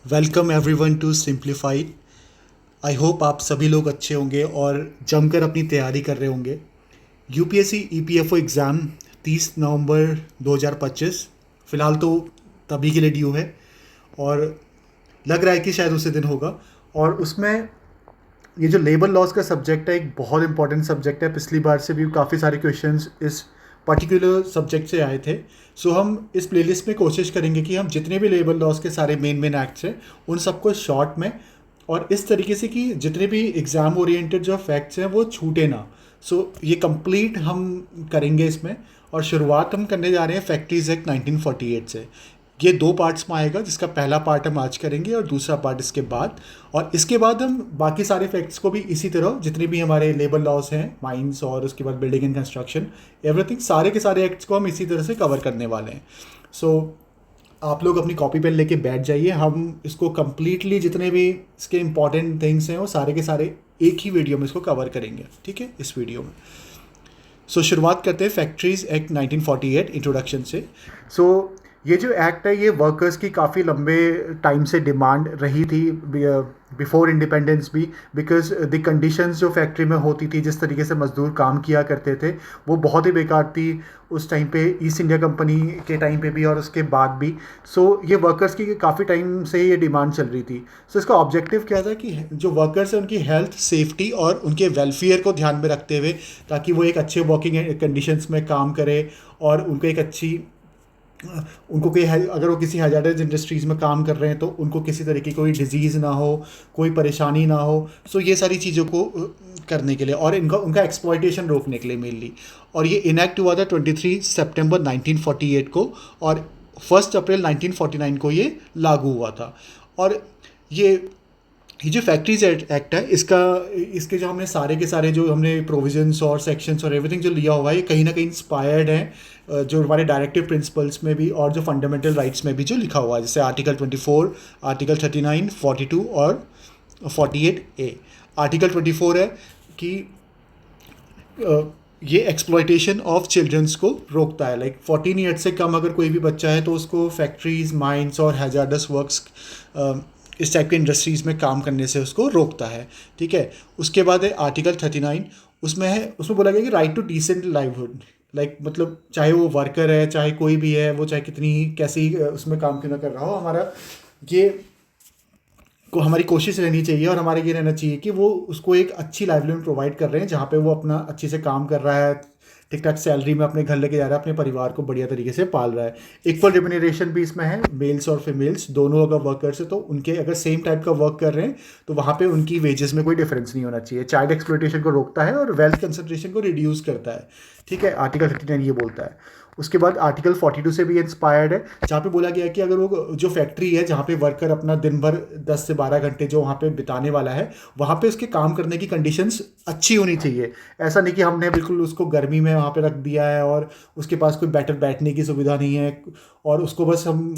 Welcome everyone to simplified. I hope आप सभी लोग अच्छे होंगे और जमकर अपनी तैयारी कर रहे होंगे। यूपीएससी ईपीएफओ एग्ज़ाम 30 नवंबर 2025 फ़िलहाल तो तभी के लिए ड्यू है और लग रहा है कि शायद उसी दिन होगा। और उसमें ये जो लेबर लॉज का सब्जेक्ट है एक बहुत इंपॉर्टेंट सब्जेक्ट है। पिछली बार से भी काफ़ी सारे क्वेश्चंस इस पर्टिकुलर सब्जेक्ट से आए थे। सो हम इस प्लेलिस्ट में कोशिश करेंगे कि हम जितने भी लेबर लॉज के सारे मेन मेन एक्ट्स हैं उन सबको शॉर्ट में और इस तरीके से कि जितने भी एग्ज़ाम ओरिएंटेड जो फैक्ट्स हैं वो छूटे ना। ये कंप्लीट हम करेंगे इसमें। और शुरुआत हम करने जा रहे हैं फैक्ट्रीज एक्ट 1948 से। ये दो पार्ट्स में आएगा, जिसका पहला पार्ट हम आज करेंगे और दूसरा पार्ट इसके बाद। और इसके बाद हम बाकी सारे फैक्ट्स को भी इसी तरह जितने भी हमारे लेबर लॉज हैं, माइंस और उसके बाद बिल्डिंग एंड कंस्ट्रक्शन, एवरीथिंग, सारे के सारे एक्ट्स को हम इसी तरह से कवर करने वाले हैं। सो आप लोग अपनी कॉपी पेन लेके बैठ जाइए। हम इसको कम्प्लीटली जितने भी इसके इंपॉर्टेंट थिंग्स हैं वो सारे के सारे एक ही वीडियो में इसको कवर करेंगे, ठीक है, इस वीडियो में। शुरुआत करते हैं फैक्ट्रीज एक्ट 1948 इंट्रोडक्शन से। सो ये जो एक्ट है ये वर्कर्स की काफ़ी लंबे टाइम से डिमांड रही थी, बिफोर इंडिपेंडेंस भी। बिकॉज द कंडीशंस जो फैक्ट्री में होती थी, जिस तरीके से मजदूर काम किया करते थे, वो बहुत ही बेकार थी उस टाइम पे, ईस्ट इंडिया कंपनी के टाइम पे भी और उसके बाद भी। ये वर्कर्स की काफ़ी टाइम से ये डिमांड चल रही थी। इसका ऑब्जेक्टिव क्या था कि जो वर्कर्स हैं उनकी हेल्थ, सेफ्टी और उनके वेलफेयर को ध्यान में रखते हुए, ताकि वो एक अच्छे वर्किंग कंडीशंस में काम करे और उनको एक अच्छी, उनको कोई अगर वो किसी हजार्डस इंडस्ट्रीज़ में काम कर रहे हैं तो उनको किसी तरीके की कोई डिजीज़ ना हो, कोई परेशानी ना हो। ये सारी चीज़ों को करने के लिए और इनका उनका एक्सप्लॉयटेशन रोकने के लिए मेनली। और ये इनेक्ट हुआ था 23 सितंबर 1948 को और 1 अप्रैल 1949 को ये लागू हुआ था। और ये ये जो फैक्ट्रीज एक्ट है, इसके जो हमने सारे के सारे जो हमने प्रोविजंस और सेक्शंस और एवरीथिंग जो लिया हुआ है, ये कहीं ना कहीं इंस्पायर्ड है जो हमारे डायरेक्टिव प्रिंसिपल्स में भी और जो फंडामेंटल राइट्स में भी जो लिखा हुआ है, जैसे आर्टिकल 24, आर्टिकल 39, 42 और 48A। आर्टिकल 24 है कि ये एक्सप्लॉयटेशन ऑफ चिल्ड्रंस को रोकता है। लाइक 14 ईयर्स से कम अगर कोई भी बच्चा है तो उसको फैक्ट्रीज, माइंस और हैजार्डस वर्क्स, इस टाइप के इंडस्ट्रीज़ में काम करने से उसको रोकता है, ठीक है। उसके बाद है आर्टिकल 39। उसमें बोला गया कि right to decent livelihood. Like मतलब चाहे वो वर्कर है, चाहे कोई भी है, वो चाहे कितनी ही कैसी उसमें काम क्यों ना कर रहा हो, ये हमारी कोशिश रहनी चाहिए और हमारे ये रहना चाहिए कि वो उसको एक अच्छी लाइवलीहुड प्रोवाइड कर रहे हैं, जहाँ पे वो अपना अच्छे से काम कर रहा है, ठीक ठाक सैलरी में अपने घर लेके जा रहा है, अपने परिवार को बढ़िया तरीके से पाल रहा है। इक्वल रिम्यूनरेशन भी इसमें है, मेल्स और फीमेल्स दोनों अगर वर्कर्स है तो उनके अगर सेम टाइप का वर्क कर रहे हैं तो वहाँ पे उनकी वेजेस में कोई डिफरेंस नहीं होना चाहिए। चाइल्ड एक्सप्लॉयटेशन को रोकता है और वेल्थ कंसंट्रेशन को रिड्यूस करता है, ठीक है। आर्टिकल 39 ये बोलता है। उसके बाद आर्टिकल 42 से भी इंस्पायर्ड है, जहाँ पे बोला गया है कि अगर वो जो फैक्ट्री है जहाँ पे वर्कर अपना दिन भर 10 से 12 घंटे जो वहाँ पे बिताने वाला है, वहाँ पे उसके काम करने की कंडीशंस अच्छी होनी चाहिए। ऐसा नहीं कि हमने बिल्कुल उसको गर्मी में वहाँ पे रख दिया है और उसके पास कोई बेटर बैठने की सुविधा नहीं है और उसको बस हम,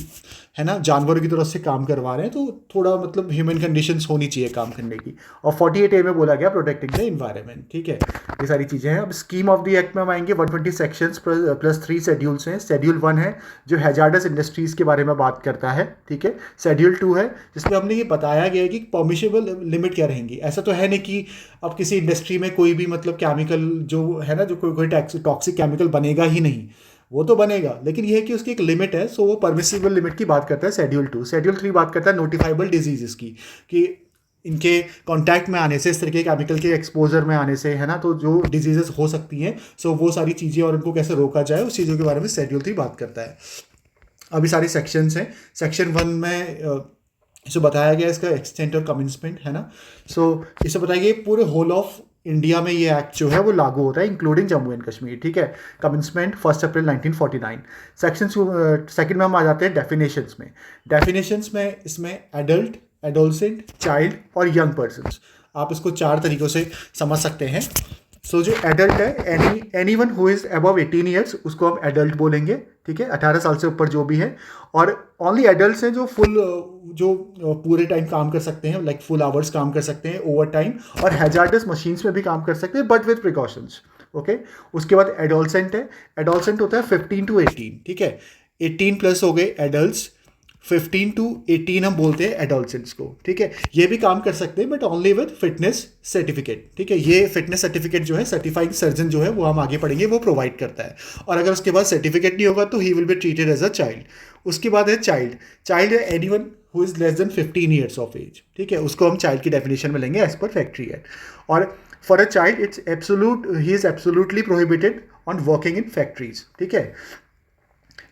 है ना, जानवरों की तरफ से काम करवा रहे हैं। तो थोड़ा मतलब ह्यूमन कंडीशंस होनी चाहिए काम करने की। और 48A में बोला गया प्रोटेक्टिंग द इन्वायरमेंट, ठीक है। ये सारी चीज़ें हैं। अब स्कीम ऑफ द एक्ट में हम आएंगे। 120 सेक्शंस प्लस 3 शेड्यूल्स हैं। शेड्यूल 1 है जो हैजार्डस इंडस्ट्रीज़ के बारे में बात करता है, ठीक है। शेड्यूल 2 है जिसमें हमने ये बताया गया है कि परमिशेबल लिमिट क्या रहेंगी। ऐसा तो है नहीं कि अब किसी इंडस्ट्री में कोई भी मतलब केमिकल जो है ना, जो कोई टॉक्सिक केमिकल बनेगा ही नहीं, वो तो बनेगा, लेकिन ये है कि उसकी एक लिमिट है। वो परमिसिबल लिमिट की बात करता है शेड्यूल 2। शेड्यूल 3 बात करता है नोटिफाइबल डिजीजेस की, कि इनके कांटेक्ट में आने से, इस तरह के केमिकल के एक्सपोजर में आने से, है ना, तो जो डिजीजेस हो सकती हैं, वो सारी चीज़ें और उनको कैसे रोका जाए उस चीज़ों के बारे में शेड्यूल 3 बात करता है। अभी सारी सेक्शंस हैं। सेक्शन 1 में इसे बताया गया इसका एक्सटेंट और कमेंसमेंट, है ना। इसे बताया गया पूरे होल ऑफ इंडिया में ये एक्ट जो है वो लागू होता है, इंक्लूडिंग जम्मू एंड कश्मीर, ठीक है। कमेंसमेंट 1 अप्रैल 1949। सेक्शन सेकंड में हम आ जाते हैं डेफिनेशंस में। डेफिनेशंस में इसमें एडल्ट, एडोलसेंट, चाइल्ड और यंग पर्सन्स, आप इसको 4 तरीक़ों से समझ सकते हैं। जो एडल्ट है, any one who is above 18 years, उसको हम एडल्ट बोलेंगे, ठीक है। 18 साल से ऊपर जो भी है। और ओनली एडल्ट्स हैं जो पूरे टाइम काम कर सकते हैं, लाइक फुल आवर्स काम कर सकते हैं, ओवर टाइम, और हैजार्डस मशीन्स में भी काम कर सकते हैं, बट विद प्रिकॉशंस, ओके। उसके बाद एडोलसेंट है। एडोलसेंट होता है 15 to 18, ठीक है। 18 प्लस हो गए एडल्ट्स, 15 to 18 हम बोलते हैं एडोलसेंट्स को, ठीक है। ये भी काम कर सकते हैं but only with fitness certificate, ठीक है। ये फिटनेस सर्टिफिकेट जो है सर्टिफाइड सर्जन जो है वो हम आगे पढ़ेंगे वो प्रोवाइड करता है, और अगर उसके बाद सर्टिफिकेट नहीं होगा तो he will be treated as a child. उसके बाद है चाइल्ड। चाइल्ड है anyone who is less than 15 years of age, ठीक है। उसको हम चाइल्ड की डेफिनेशन में लेंगे एज पर फैक्ट्री एक्ट। और for a child it's absolute, he is absolutely prohibited on working in factories, ठीक है,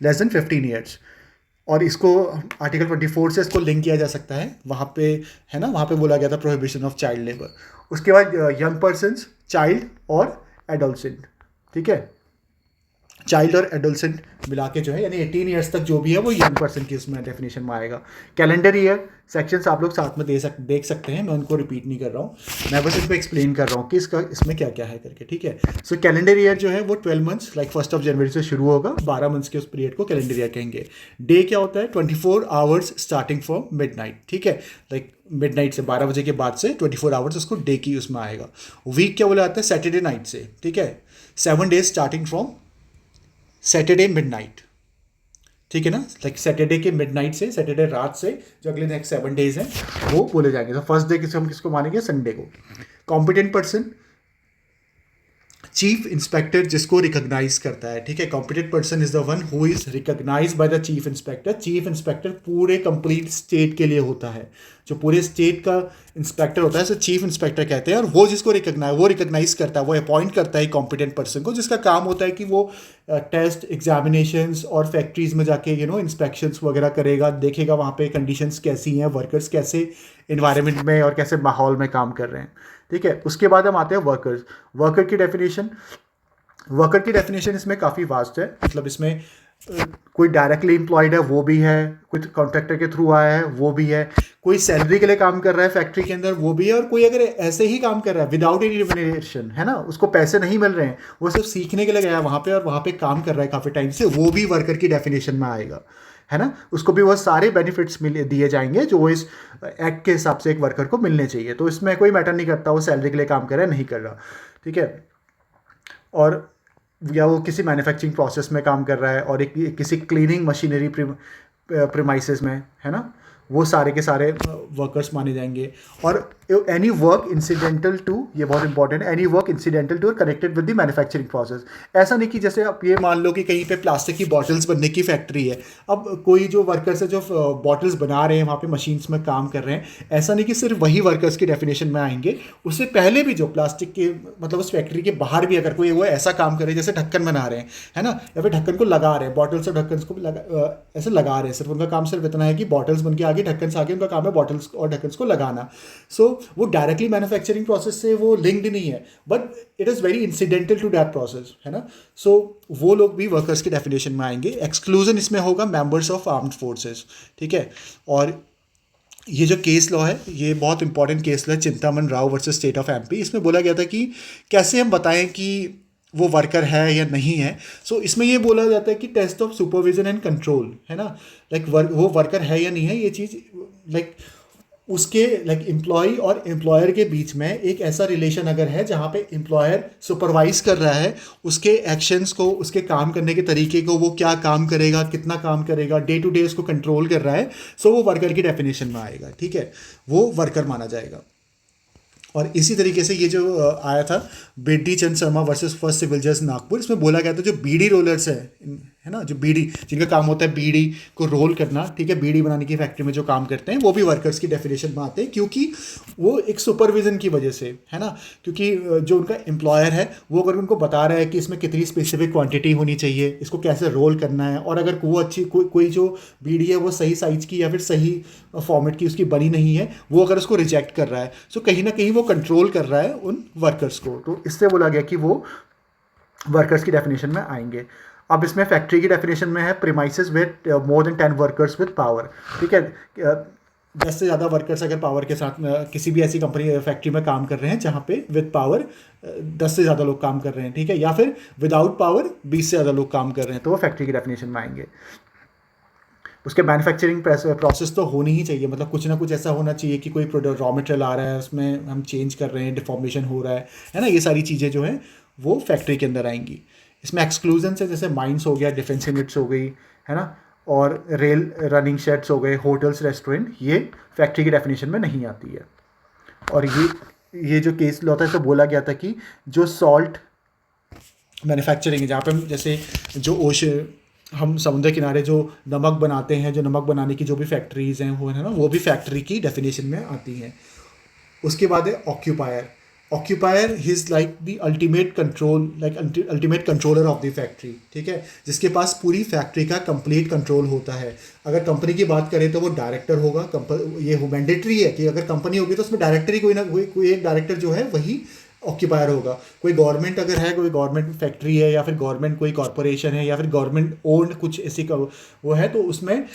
लेस देन 15 ईयर्स। और इसको आर्टिकल 24 से इसको लिंक किया जा सकता है, वहाँ पे है ना, वहाँ पे बोला गया था प्रोहिबिशन ऑफ चाइल्ड लेबर। उसके बाद यंग पर्सन्स, चाइल्ड और एडोलसेंट, ठीक है। चाइल्ड और एडोलसेंट मिला के जो है यानी 18 ईयर्स तक जो भी है वो यंग पर्सन की उसमें डेफिनेशन में आएगा। कैलेंडर ईयर सेक्शंस आप लोग साथ में देख सकते हैं, मैं उनको रिपीट नहीं कर रहा हूँ, मैं बस इसमें एक्सप्लेन कर रहा हूँ कि इसमें क्या क्या है करके, ठीक है। सो कैलेंडर ईयर जो है वो 12 मंथ्स लाइक 1 जनवरी से शुरू होगा, 12 मंथ्स के उस पीरियड को कैलेंडर ईयर कहेंगे। डे क्या होता है? 24 आवर्स स्टार्टिंग फ्रॉम मिडनाइट, ठीक है, लाइक मिडनाइट से 12 बजे के बाद से 24 आवर्स उसको डे की उसमें आएगा। वीक क्या बोला जाता है? सैटरडे नाइट से, ठीक है, 7 days starting from Saturday midnight, ठीक है ना, लाइक सैटरडे के मिडनाइट से, सैटरडे रात से जो अगले नेक्स्ट 7 डेज हैं वो बोले जाएंगे। तो फर्स्ट डे हम किसको मानेंगे? संडे को। कॉम्पिटेंट पर्सन, चीफ इंस्पेक्टर जिसको रिकॉग्नाइज करता है, ठीक है। Competent person is the one who is recognise by the chief inspector. Chief inspector पूरे कंप्लीट स्टेट के लिए होता है, जो पूरे स्टेट का इंस्पेक्टर होता है उसे चीफ इंस्पेक्टर कहते हैं। और वो जिसको रिकॉग्नाइज करता है, वो अपॉइंट करता है कॉम्पिटेंट पर्सन को, जिसका काम होता है कि वो टेस्ट, एग्जामिनेशंस और फैक्ट्रीज में जाके इंस्पेक्शंस वगैरह करेगा, देखेगा वहाँ पे कंडीशंस कैसी हैं, वर्कर्स कैसे इन्वायरमेंट में और कैसे माहौल में काम कर रहे हैं, ठीक है। उसके बाद हम आते हैं वर्कर्स। वर्कर की डेफिनेशन इसमें काफ़ी वास्ट है, मतलब इसमें कोई डायरेक्टली एम्प्लॉयड है वो भी है, कुछ कॉन्ट्रैक्टर के थ्रू आया है वो भी है, कोई सैलरी के लिए काम कर रहा है फैक्ट्री के अंदर वो भी है, और कोई अगर ऐसे ही काम कर रहा है विदाउट एनी रिम्यूनरेशन, है ना, उसको पैसे नहीं मिल रहे हैं, वो सिर्फ सीखने के लिए गया वहाँ पे और वहाँ पे काम कर रहा है काफ़ी टाइम से, वो भी वर्कर की डेफिनेशन में आएगा, है ना। उसको भी वो सारे बेनिफिट्स दिए जाएंगे जो इस एक्ट के हिसाब से एक वर्कर को मिलने चाहिए। तो इसमें कोई मैटर नहीं करता वो सैलरी के लिए काम कर रहा है नहीं कर रहा, ठीक है। और या वो किसी मैन्युफैक्चरिंग प्रोसेस में काम कर रहा है और एक किसी क्लीनिंग मशीनरी प्रीमाइसेस में, है ना, वो सारे के सारे वर्कर्स माने जाएंगे। और एनी वर्क इंसिडेंटल टू, ये बहुत इंपॉर्टेंट है, एनी वर्क इंसिडेंटल टू और connected with the manufacturing process. ऐसा नहीं कि जैसे आप ये मान लो कि कहीं पे प्लास्टिक की बॉटल्स बनने की फैक्ट्री है, अब कोई जो वर्कर्स है जो बॉटल्स बना रहे हैं वहाँ पे मशीन्स में काम कर रहे हैं, ऐसा नहीं कि सिर्फ वही वर्कर्स की डेफिनेशन में आएंगे, उससे पहले भी जो प्लास्टिक के मतलब उस फैक्ट्री के बाहर भी अगर कोई वो ऐसा काम करे जैसे ढक्कन बना रहे हैं, है ना, या फिर ढक्कन को लगा रहे हैं, बॉटल्स और ढक्कन को ऐसे लगा रहे हैं, सिर्फ उनका काम सिर्फ इतना है कि बॉटल्स बन के आगे ढक्कन से आगे उनका काम है बॉटल्स और ढक्कन को लगाना। सो वो डायरेक्टली मैन्युफैक्चरिंग प्रोसेस से वो लिंक्ड नहीं है, but it is very incidental to that process, है ना। सो वो लोग भी वर्कर्स की डेफिनेशन में आएंगे। एक्सक्लूजन इसमें होगा मेंबर्स ऑफ आर्म्ड फोर्सेस, ठीक है। और ये जो केस लॉ है ये बहुत इंपॉर्टेंट केस लॉ है, Chintaman Rao versus state of MP. इसमें बोला गया था कि कैसे हम बताएं कि वो वर्कर है या नहीं है। सो इसमें ये बोला जाता है कि test of supervision and control, है ना, लाइक वो वर्कर है या नहीं है, ये चीज़ लाइक उसके लाइक एम्प्लॉय और एम्प्लॉयर के बीच में एक ऐसा रिलेशन अगर है जहाँ पे एम्प्लॉयर सुपरवाइज कर रहा है उसके एक्शंस को, उसके काम करने के तरीके को, वो क्या काम करेगा, कितना काम करेगा, डे टू डे उसको कंट्रोल कर रहा है, सो वो वर्कर की डेफिनेशन में आएगा, ठीक है, वो वर्कर माना जाएगा। और इसी तरीके से ये जो आया था बेटी Chand Sharma versus first civil जज नागपुर, इसमें बोला गया था जो बीड़ी रोलर्स है ना, जो बीड़ी जिनका काम होता है बीड़ी को रोल करना, ठीक है, बीड़ी बनाने की फैक्ट्री में जो काम करते हैं वो भी वर्कर्स की डेफिनेशन में आते हैं, क्योंकि वो एक सुपरविजन की वजह से, है ना, क्योंकि जो उनका एम्प्लॉयर है वो अगर उनको बता रहा है कि इसमें कितनी स्पेसिफिक क्वांटिटी होनी चाहिए, इसको कैसे रोल करना है, और अगर वो अच्छी कोई जो बीड़ी है वो सही साइज की या फिर सही फॉर्मेट की उसकी बनी नहीं है, वो अगर उसको रिजेक्ट कर रहा है, सो कहीं ना कहीं वो कंट्रोल कर रहा है उन वर्कर्स को। तो इससे बोला गया कि वो वर्कर्स की डेफिनेशन में आएंगे। अब इसमें फैक्ट्री की डेफिनेशन में है premises with more than 10 workers with power, ठीक है, 10 से ज़्यादा वर्कर्स अगर पावर के साथ किसी भी ऐसी कंपनी फैक्ट्री में काम कर रहे हैं जहाँ पे विद पावर 10 से ज़्यादा लोग काम कर रहे हैं, ठीक है, या फिर विदाउट पावर 20 से ज़्यादा लोग काम कर रहे हैं, तो वो फैक्ट्री की डेफिनेशन में आएंगे। उसके मैन्युफैक्चरिंग प्रोसेस तो होनी ही चाहिए, मतलब कुछ ना कुछ ऐसा होना चाहिए कि कोई प्रोडक्ट रॉ मटेरियल आ रहा है उसमें हम चेंज कर रहे हैं, डिफॉर्मेशन हो रहा है ना, ये सारी चीज़ें जो हैं वो फैक्ट्री के अंदर आएंगी। इसमें एक्सक्लूजन से जैसे माइंस हो गया, डिफेंस यूनिट्स हो गई, है ना, और रेल रनिंग शेड्स हो गए, होटल्स, रेस्टोरेंट, ये फैक्ट्री की डेफिनेशन में नहीं आती है। और ये जो केस लॉ था, तो बोला गया था कि जो सॉल्ट मैन्युफैक्चरिंग है, जहाँ पे हम जैसे जो हम समुद्र किनारे जो नमक बनाते हैं, जो नमक बनाने की जो भी फैक्ट्रीज़ हैं वो है ना, वो भी फैक्ट्री की डेफिनेशन में आती हैं। उसके बाद है occupier. Occupier is like the ultimate control, like ultimate controller of the factory, ठीक है, जिसके पास पूरी फैक्ट्री का कंप्लीट कंट्रोल होता है। अगर कंपनी की बात करें तो वो डायरेक्टर होगा। ये मैंडेटरी है कि अगर कंपनी होगी तो उसमें डायरेक्टर ही कोई ना कोई एक डायरेक्टर जो है वही ऑक्यूपायर होगा। कोई गवर्नमेंट अगर है, कोई गवर्नमेंट फैक्ट्री है, या फिर गवर्नमेंट कोई कॉरपोरेशन है, या फिर गवर्नमेंट ओन्ड कुछ ऐसी वो है, तो उसमें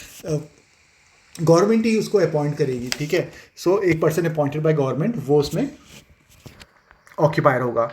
गवर्नमेंट ही उसको अपॉइंट करेगी, ठीक है। सो एक पर्सन अपॉइंटेड बाय गवर्नमेंट, वो उसमें ऑक्यूपायर होगा।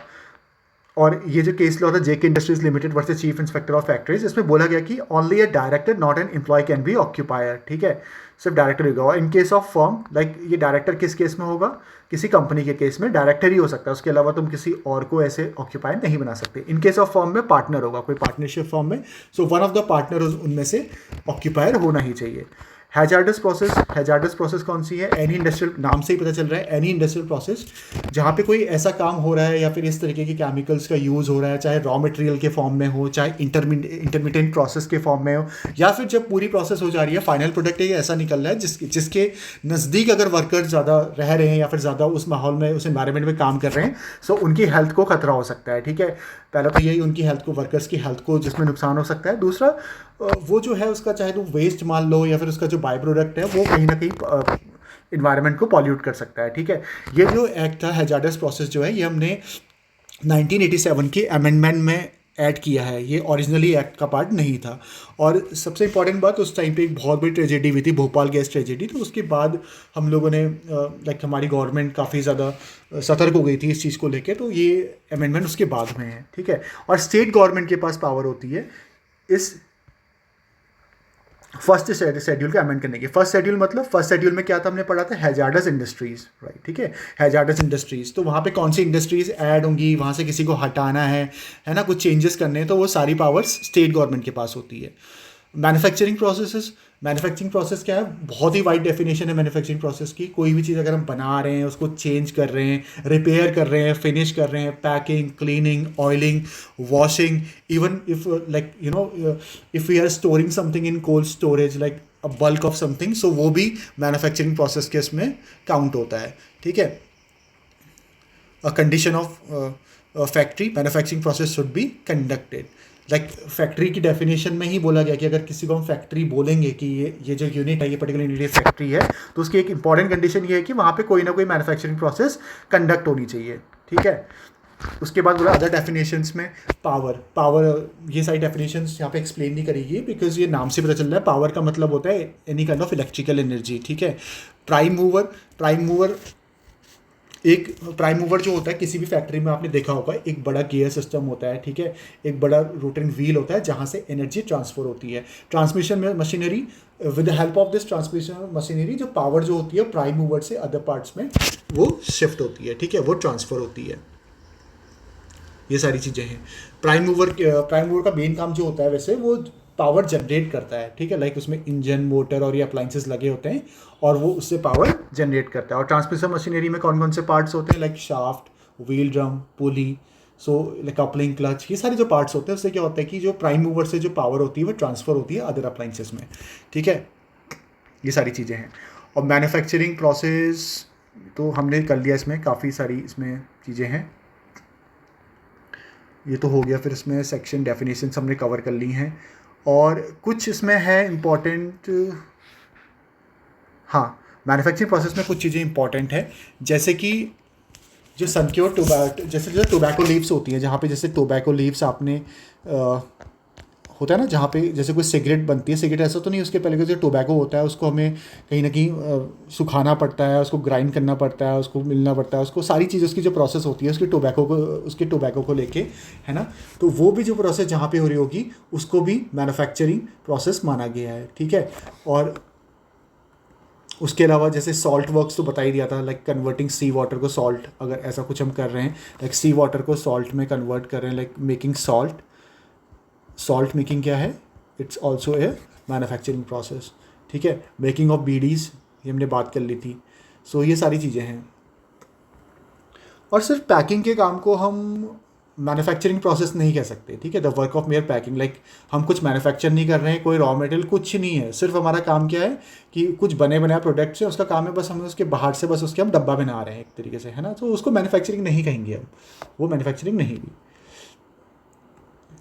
और ये जो केस लॉ था JK industries limited versus chief inspector of factories, इसमें बोला गया कि only a director not an employ can be occupier, ठीक है, सिर्फ डायरेक्टर होगा। और in case of firm, like ये डायरेक्टर किस केस में होगा, किसी कंपनी के केस में डायरेक्टर ही हो सकता है, उसके अलावा तुम किसी और को ऐसे ऑक्यूपायर नहीं बना सकते। इन केस ऑफ फर्म में पार्टनर होगा, कोई पार्टनरशिप फर्म में, so one of the partner उनमें से ऑक्यूपायर होना ही चाहिए। हैजार्डस प्रोसेस कौन सी है? एनी इंडस्ट्रियल, नाम से ही पता चल रहा है, एनी इंडस्ट्रियल प्रोसेस जहाँ पे कोई ऐसा काम हो रहा है या फिर इस तरीके के केमिकल्स का यूज़ हो रहा है, चाहे रॉ मटेरियल के फॉर्म में हो, चाहे इंटरमीडिएट प्रोसेस के फॉर्म में हो, या फिर जब पूरी प्रोसेस हो जा रही है, फाइनल प्रोडक्ट ये ऐसा निकल रहा है जिसके नज़दीक अगर वर्कर ज़्यादा रह रहे हैं या फिर ज़्यादा उस माहौल में, उस एनवायरनमेंट में काम कर रहे हैं, सो उनकी हेल्थ को खतरा हो सकता है, ठीक है। पहला तो यही, उनकी हेल्थ को, वर्कर्स की हेल्थ को जिसमें नुकसान हो सकता है। दूसरा, वो जो है उसका, चाहे तो वेस्ट मान लो या फिर उसका जो बाय प्रोडक्ट है, वो कहीं ना कहीं इन्वायरमेंट को पॉल्यूट कर सकता है, ठीक है। ये जो एक्ट था हैजार्डस प्रोसेस जो है, ये हमने 1987 की अमेंडमेंट में ऐड किया है, ये ओरिजिनली एक्ट का पार्ट नहीं था। और सबसे इंपॉर्टेंट बात, उस टाइम पे एक बहुत बड़ी ट्रेजेडी हुई थी, भोपाल गैस ट्रेजेडी, तो उसके बाद हम लोगों ने लाइक हमारी गवर्नमेंट काफ़ी ज़्यादा सतर्क हो गई थी इस चीज़ को लेके, तो ये अमेंडमेंट उसके बाद में है, ठीक है। और स्टेट गवर्नमेंट के पास पावर होती है इस फर्स्ट शेड्यूल का अमेंड करने की। फर्स्ट शेड्यूल मतलब, फर्स्ट शेड्यूल में क्या था, हमने पढ़ा था हैजार्डस इंडस्ट्रीज, राइट, ठीक है, हैजार्डस इंडस्ट्रीज। तो वहाँ पे कौन सी इंडस्ट्रीज ऐड होंगी, वहाँ से किसी को हटाना है ना, कुछ चेंजेस करने हैं, तो वो सारी पावर्स स्टेट गवर्नमेंट के पास होती है। मैन्युफैक्चरिंग प्रोसेस क्या है, बहुत ही वाइड डेफिनेशन है मैन्युफैक्चरिंग प्रोसेस की। कोई भी चीज़ अगर हम बना रहे हैं, उसको चेंज कर रहे हैं, रिपेयर कर रहे हैं, फिनिश कर रहे हैं, packing, cleaning, oiling, washing, even if like you know if we are storing something in cold storage, like a bulk of something, so वो भी मैन्युफैक्चरिंग प्रोसेस के इसमें काउंट होता है, ठीक है। A condition of factory, manufacturing process should be conducted. Like factory की definition में ही बोला गया कि अगर किसी को हम फैक्ट्री बोलेंगे कि ये जो यूनिट है, ये पर्टिकुलर यूनिट ये फैक्ट्री है, तो उसकी एक इंपॉर्टेंट कंडीशन ये है कि वहाँ पे कोई ना कोई मैन्युफैक्चरिंग प्रोसेस कंडक्ट होनी चाहिए, ठीक है। उसके बाद बोला अदर डेफिनेशंस में पावर, ये सारी डेफिनेशंस यहाँ पे एक्सप्लेन नहीं करेगी, बिकॉज ये नाम से पता चल रहा है, पावर का मतलब होता है any kind of electrical energy, ठीक है। प्राइम मूवर जो होता है किसी भी फैक्ट्री में, आपने देखा होगा, एक बड़ा गियर सिस्टम होता है, ठीक है, एक बड़ा रोटरिंग व्हील होता है जहाँ से एनर्जी ट्रांसफर होती है। Transmission machinery, with the help of this transmission machinery, जो पावर जो होती है प्राइम मूवर से अदर पार्ट्स में वो शिफ्ट होती है, ठीक है, वो ट्रांसफर होती है। ये सारी चीज़ें हैं। प्राइम मूवर का मेन काम जो होता है, वैसे वो पावर जनरेट करता है, ठीक है, लाइक उसमें इंजन, मोटर और ये अप्लाइंसेस लगे होते हैं और वो उससे पावर जनरेट करता है। और ट्रांसमिशन मशीनरी में कौन कौन से पार्ट्स होते हैं, लाइक शाफ्ट, व्हील ड्रम, पुली, सो लाइक कपलिंग, क्लच, ये सारे जो पार्ट्स होते हैं, उससे क्या होता है कि जो प्राइम मूवर से जो पावर होती है वो ट्रांसफ़र होती है अदर अप्लाइंसेस में, ठीक है। ये सारी चीज़ें हैं। और मैन्युफैक्चरिंग प्रोसेस तो हमने कर लिया, इसमें काफ़ी सारी इसमें चीज़ें हैं, ये तो हो गया। फिर इसमें सेक्शन डेफिनेशन हमने कवर कर ली हैं, और कुछ इसमें है इम्पॉर्टेंट। हाँ, मैन्युफैक्चरिंग प्रोसेस में कुछ चीज़ें इंपॉर्टेंट है, जैसे कि जो सनक्योर टोबैको, जैसे जो टोबैको लीव्स होती हैं, जहाँ पे जैसे टोबैको लीव्स आपने होता है ना, जहाँ पे जैसे कोई सिगरेट बनती है, सिगरेट ऐसा तो नहीं, उसके पहले जो टोबैको होता है उसको हमें कहीं ना कहीं सुखाना पड़ता है, उसको ग्राइंड करना पड़ता है, उसको मिलना पड़ता है, उसको सारी चीज़ उसकी जो प्रोसेस होती है उसके टोबैको को लेके, है ना। तो वो भी जो प्रोसेस जहाँ पे हो रही होगी उसको भी मैन्युफैक्चरिंग प्रोसेस माना गया है, ठीक है। और उसके अलावा जैसे सॉल्ट वर्क्स तो बता ही दिया था, लाइक कन्वर्टिंग सी वाटर को सॉल्ट, अगर ऐसा कुछ हम कर रहे हैं, लाइक सी वाटर को सॉल्ट में कन्वर्ट कर रहे हैं, लाइक मेकिंग सॉल्ट मेकिंग क्या है, it's also a manufacturing process, ठीक है। मेकिंग ऑफ बीडीज ये हमने बात कर ली थी। सो ये सारी चीज़ें हैं। और सिर्फ पैकिंग के काम को हम मैन्युफैक्चरिंग प्रोसेस नहीं कह सकते, ठीक है। The work of mayor packing, like हम कुछ मैन्युफैक्चर नहीं कर रहे हैं, कोई रॉ मटेरियल कुछ नहीं है, सिर्फ हमारा काम क्या है कि कुछ बने बनाए प्रोडक्ट्स हैं, उसका काम है बस हम उसके बाहर से बस उसके हम डब्बा बना रहे हैं एक तरीके से, है ना। तो उसको मैन्युफैक्चरिंग नहीं कहेंगे हम, वो मैन्युफैक्चरिंग नहीं हुई।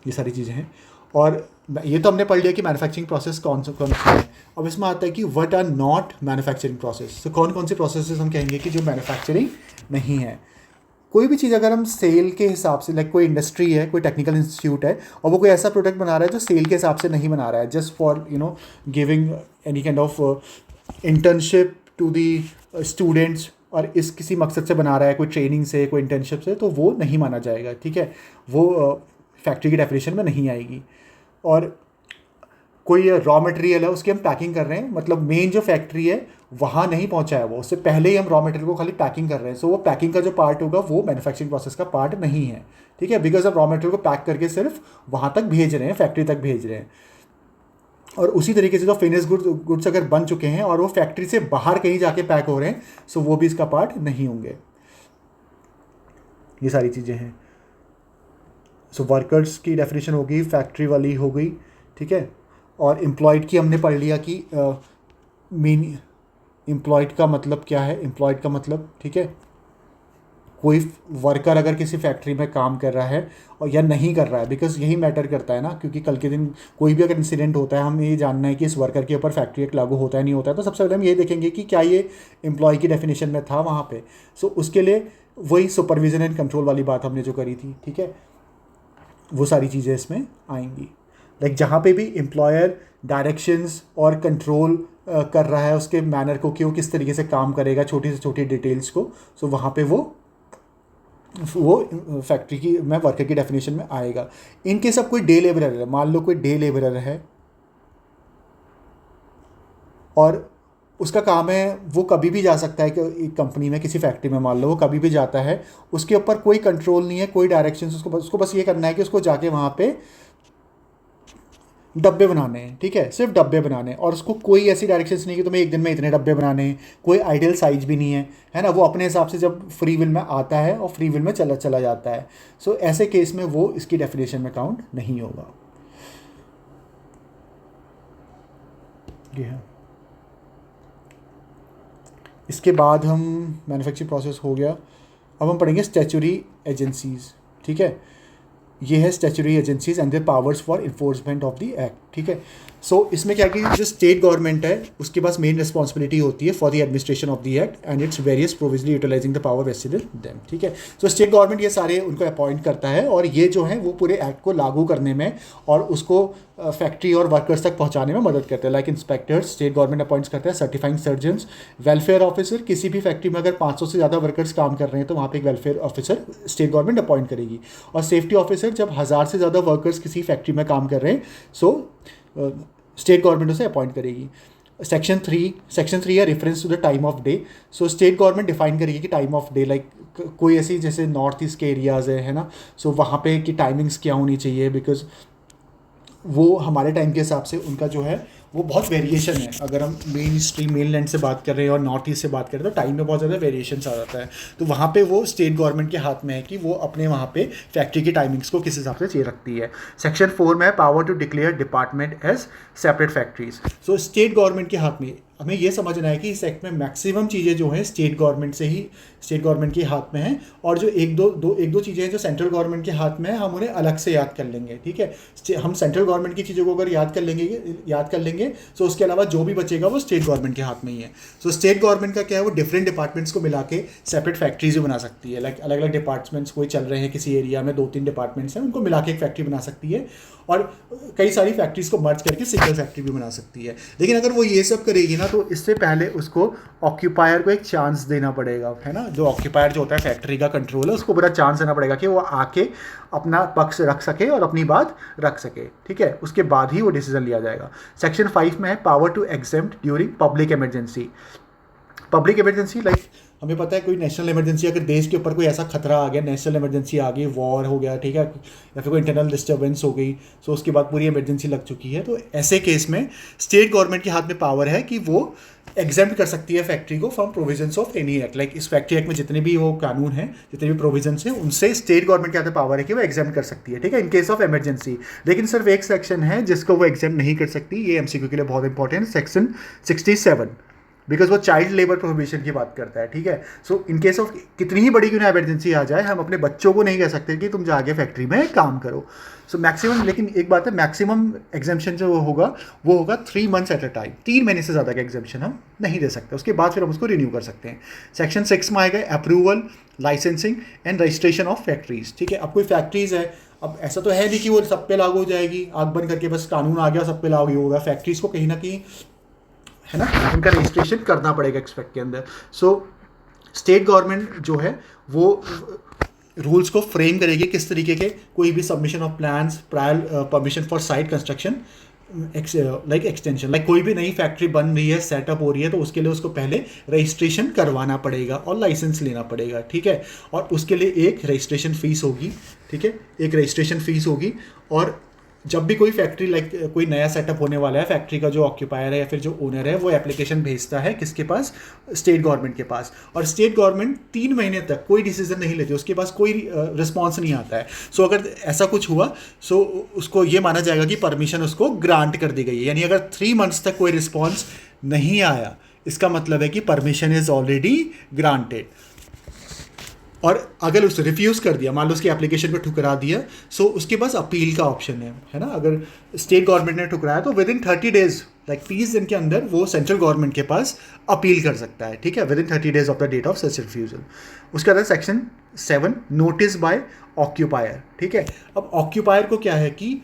ये सारी चीज़ें हैं। और ये तो हमने पढ़ लिया कि मैन्युफैक्चरिंग प्रोसेस कौन सा है। अब इसमें आता है कि what are not manufacturing process. तो कौन कौन से प्रोसेसेस हम कहेंगे कि जो मैन्युफैक्चरिंग नहीं है। कोई भी चीज़ अगर हम सेल के हिसाब से, लाइक कोई इंडस्ट्री है, कोई टेक्निकल इंस्टीट्यूट है और वो कोई ऐसा प्रोडक्ट बना रहा है जो सेल के हिसाब से नहीं बना रहा है, just for giving any kind of internship to the students, और इस किसी मकसद से बना रहा है, कोई ट्रेनिंग से, कोई इंटर्नशिप से, तो वो नहीं माना जाएगा, ठीक है। वो फैक्ट्री की डेफिनेशन में नहीं आएगी। और कोई रॉ मटेरियल है उसकी हम पैकिंग कर रहे हैं, मतलब मेन जो फैक्ट्री है वहाँ नहीं पहुँचा है वो, उससे पहले ही हम रॉ मटेरियल को खाली पैकिंग कर रहे हैं। सो वो पैकिंग का जो पार्ट होगा वो मैन्युफैक्चरिंग प्रोसेस का पार्ट नहीं है, ठीक है। बिकॉज अब रॉ मटेरियल को पैक करके सिर्फ वहाँ तक भेज रहे हैं, फैक्ट्री तक भेज रहे हैं। और उसी तरीके से जो फिनिश गुड्स अगर बन चुके हैं और वो फैक्ट्री से बाहर कहीं जाके पैक हो रहे हैं, सो वो भी इसका पार्ट नहीं होंगे। ये सारी चीज़ें हैं। सो वर्कर्स की डेफिनेशन होगी, फैक्ट्री वाली हो गई, ठीक है। और एम्प्लॉयड की हमने पढ़ लिया कि मीन एम्प्लॉयड का मतलब क्या है। एम्प्लॉयड का मतलब, ठीक है, कोई वर्कर अगर किसी फैक्ट्री में काम कर रहा है और या नहीं कर रहा है, बिकॉज यही मैटर करता है ना, क्योंकि कल के दिन कोई भी अगर इंसिडेंट होता है, हमें ये जानना है कि इस वर्कर के ऊपर फैक्ट्री एक्ट लागू होता है नहीं होता है, तो सबसे पहले हम ये देखेंगे कि क्या ये एम्प्लॉय की डेफिनेशन में था वहाँ पे। सो उसके लिए वही सुपरविजन एंड कंट्रोल वाली बात हमने जो करी थी, ठीक है, वो सारी चीज़ें इसमें आएंगी। लाइक जहाँ पे भी एम्प्लॉयर डायरेक्शंस और कंट्रोल कर रहा है उसके मैनर को कि वो किस तरीके से काम करेगा, छोटी से छोटी डिटेल्स को, सो वहाँ पे वो फैक्ट्री की में वर्कर की डेफिनेशन में आएगा। इनके सब कोई डे लेबरर है, मान लो कोई डे लेबरर है और उसका काम है वो कभी भी जा सकता है कि एक कंपनी में, किसी फैक्ट्री में मान लो वो कभी भी जाता है, उसके ऊपर कोई कंट्रोल नहीं है, कोई डायरेक्शन, उसको बस ये करना है कि उसको जाके वहाँ पे डब्बे बनाने हैं, ठीक है, सिर्फ डब्बे बनाने हैं। और उसको कोई ऐसी डायरेक्शंस नहीं कि तुम्हें एक दिन में इतने डब्बे बनाने हैं, कोई आइडियल साइज भी नहीं है ना। वो अपने हिसाब से जब फ्री विल में आता है और फ्री विल में चला जाता है। सो ऐसे केस में वो इसकी डेफिनेशन में काउंट नहीं होगा। ये है। इसके बाद हम मैन्युफैक्चरिंग प्रोसेस हो गया। अब हम पढ़ेंगे स्टैच्यूटरी एजेंसीज, ठीक है। ये है statutory agencies and there powers for enforcement of the act, ठीक है। सो इसमें क्या कि जो स्टेट गवर्नमेंट है उसके पास मेन रिस्पॉन्सिबिलिटी होती है for the administration of the act and its various provisionally utilising the power vested in them, ठीक है। सो स्टेट गवर्नमेंट ये सारे उनको अपॉइंट करता है और ये जो है वो पूरे एक्ट को लागू करने में और उसको फैक्ट्री और वर्कर्स तक पहुंचाने में मदद करते हैं। Like inspectors state government appoints करता है, सर्टिफाइंग सर्जन्स, वेलफेयर ऑफिसर, किसी भी फैक्ट्री में अगर 500 से ज़्यादा वर्कर्स काम कर रहे हैं तो वहाँ पे एक welfare officer state government appoint करेगी। और सेफ्टी ऑफिसर जब 1000 से ज़्यादा वर्कर्स किसी फैक्ट्री में काम कर रहे हैं, सो स्टेट गवर्नमेंट उसे अपॉइंट करेगी। सेक्शन थ्री है reference to the time of day. So state government define करेगी कि टाइम ऑफ डे, लाइक कोई ऐसी जैसे नॉर्थ ईस्ट के एरियाज़ है ना, सो वहाँ पे की टाइमिंग्स क्या होनी चाहिए, बिकॉज वो हमारे टाइम के हिसाब से उनका जो है वो बहुत वेरिएशन है। अगर हम मेन लैंड से बात कर रहे हैं और नॉर्थ ईस्ट से बात कर रहे हैं तो टाइम में बहुत ज़्यादा वेरिएशन आ जाता है। तो वहाँ पे वो स्टेट गवर्नमेंट के हाथ में है कि वो अपने वहाँ पे फैक्ट्री की टाइमिंग्स को किस हिसाब से चाहिए रखती है। सेक्शन 4 में है power to declare department as separate factories. So state government के हाथ में, हमें ये समझना है कि इस एक्ट में मैक्सिमम चीज़ें जो हैं स्टेट गवर्नमेंट के हाथ में हैं, और जो एक दो चीज़ें हैं जो सेंट्रल गवर्नमेंट के हाथ में है हम उन्हें अलग से याद कर लेंगे, ठीक है। हम सेंट्रल गवर्नमेंट की चीज़ों को अगर याद कर लेंगे सो उसके अलावा जो भी बचेगा वो स्टेट गवर्नमेंट के हाथ में ही है। सो स्टेट गवर्नमेंट का क्या है, वो डिफरेंट डिपार्टमेंट्स को मिला के सेपरेट फैक्ट्रीज भी बना सकती है। लाइक अलग अलग डिपार्टमेंट्स कोई चल रहे हैं किसी एरिया में, 2-3 डिपार्टमेंट्स हैं, उनको मिला के एक फैक्ट्री बना सकती है और कई सारी फैक्ट्रीज को मर्ज करके सिंगल फैक्ट्री भी बना सकती है। लेकिन अगर वो ये सब करेगी ना तो इससे पहले उसको ऑक्यूपायर को एक चांस देना पड़ेगा, है ना। जो ऑक्यूपायर जो होता है फैक्ट्री का कंट्रोल है, उसको पूरा चांस देना पड़ेगा कि वो आके अपना पक्ष रख सके और अपनी बात रख सके, ठीक है। उसके बाद ही वो डिसीजन लिया जाएगा। सेक्शन 5 में है power to exempt during public emergency. Public emergency like हमें पता है कोई नेशनल इमरजेंसी, अगर देश के ऊपर कोई ऐसा खतरा आ गया, नेशनल इमरजेंसी आ गई, वॉर हो गया, ठीक है, या फिर कोई इंटरनल डिस्टर्बेंस हो गई, सो उसके बाद पूरी इमरजेंसी लग चुकी है, तो ऐसे केस में स्टेट गवर्नमेंट के हाथ में पावर है कि वो एग्जेम्प्ट कर सकती है फैक्ट्री को from provisions of any act. Like इस फैक्ट्री एक्ट में जितने भी वो कानून हैं, जितने भी प्रोविजंस हैं, उनसे स्टेट गवर्नमेंट के हाथ में पावर है कि वो एग्जेम्प्ट कर सकती है, ठीक है, इन केस ऑफ इमरजेंसी। लेकिन सिर्फ एक सेक्शन है जिसको वो एग्जेम्प्ट नहीं कर सकती, ये एमसीक्यू के लिए बहुत इंपॉर्टेंट, सेक्शन 67, बिकॉज वो चाइल्ड लेबर प्रोहिबिशन की बात करता है, ठीक है। सो इन केस ऑफ कितनी ही बड़ी क्यों ना इमरजेंसी आ जाए, हम अपने बच्चों को नहीं कह सकते कि तुम जाके फैक्ट्री में काम करो। सो मैक्सिमम, लेकिन एक बात है, मैक्सिमम एग्जाम्पशन जो होगा वो होगा 3 मंथ्स एट अ टाइम, 3 महीने से ज़्यादा का एग्जाम्पशन हम नहीं दे सकते, उसके बाद फिर हम उसको रिन्यू कर सकते हैं। सेक्शन 6 में आएगा approval, licensing and registration of factories, ठीक है। अब कोई फैक्ट्रीज है, अब ऐसा तो है नहीं कि वो सब पे लागू हो जाएगी, आग बंद करके बस कानून आ गया सब पे लागू होगा। फैक्ट्रीज को कहीं ना कहीं, है ना, उनका रजिस्ट्रेशन करना पड़ेगा एक्सपेक्ट के अंदर। सो स्टेट गवर्नमेंट जो है वो रूल्स को फ्रेम करेगी किस तरीके के, कोई भी submission of plans, prior permission for site construction, like extension, like कोई भी नई फैक्ट्री बन रही है, सेटअप हो रही है, तो उसके लिए उसको पहले रजिस्ट्रेशन करवाना पड़ेगा और लाइसेंस लेना पड़ेगा, ठीक है। और उसके लिए एक रजिस्ट्रेशन फीस होगी, ठीक है, एक रजिस्ट्रेशन फीस होगी। और जब भी कोई फैक्ट्री, लाइक कोई नया सेटअप होने वाला है, फैक्ट्री का जो ऑक्यूपायर है या फिर जो ओनर है वो एप्लीकेशन भेजता है किसके पास, स्टेट गवर्नमेंट के पास। और स्टेट गवर्नमेंट 3 महीने तक कोई डिसीजन नहीं लेती, उसके पास कोई रिस्पॉन्स नहीं आता है। सो अगर ऐसा कुछ हुआ, सो उसको ये माना जाएगा कि परमिशन उसको ग्रांट कर दी गई है। यानी अगर 3 मंथ्स तक कोई रिस्पॉन्स नहीं आया, इसका मतलब है कि परमिशन इज ऑलरेडी ग्रांटेड। और अगर उसे रिफ्यूज़ कर दिया, मान लो उसकी एप्लीकेशन को ठुकरा दिया, सो उसके पास अपील का ऑप्शन है ना। अगर स्टेट गवर्नमेंट ने ठुकराया तो विद इन 30 डेज, लाइक 30 दिन के अंदर वो सेंट्रल गवर्नमेंट के पास अपील कर सकता है, ठीक है, within 30 days of the date of such refusal. उसके बाद सेक्शन 7, नोटिस बाय ऑक्यूपायर, ठीक है। अब ऑक्यूपायर को क्या है कि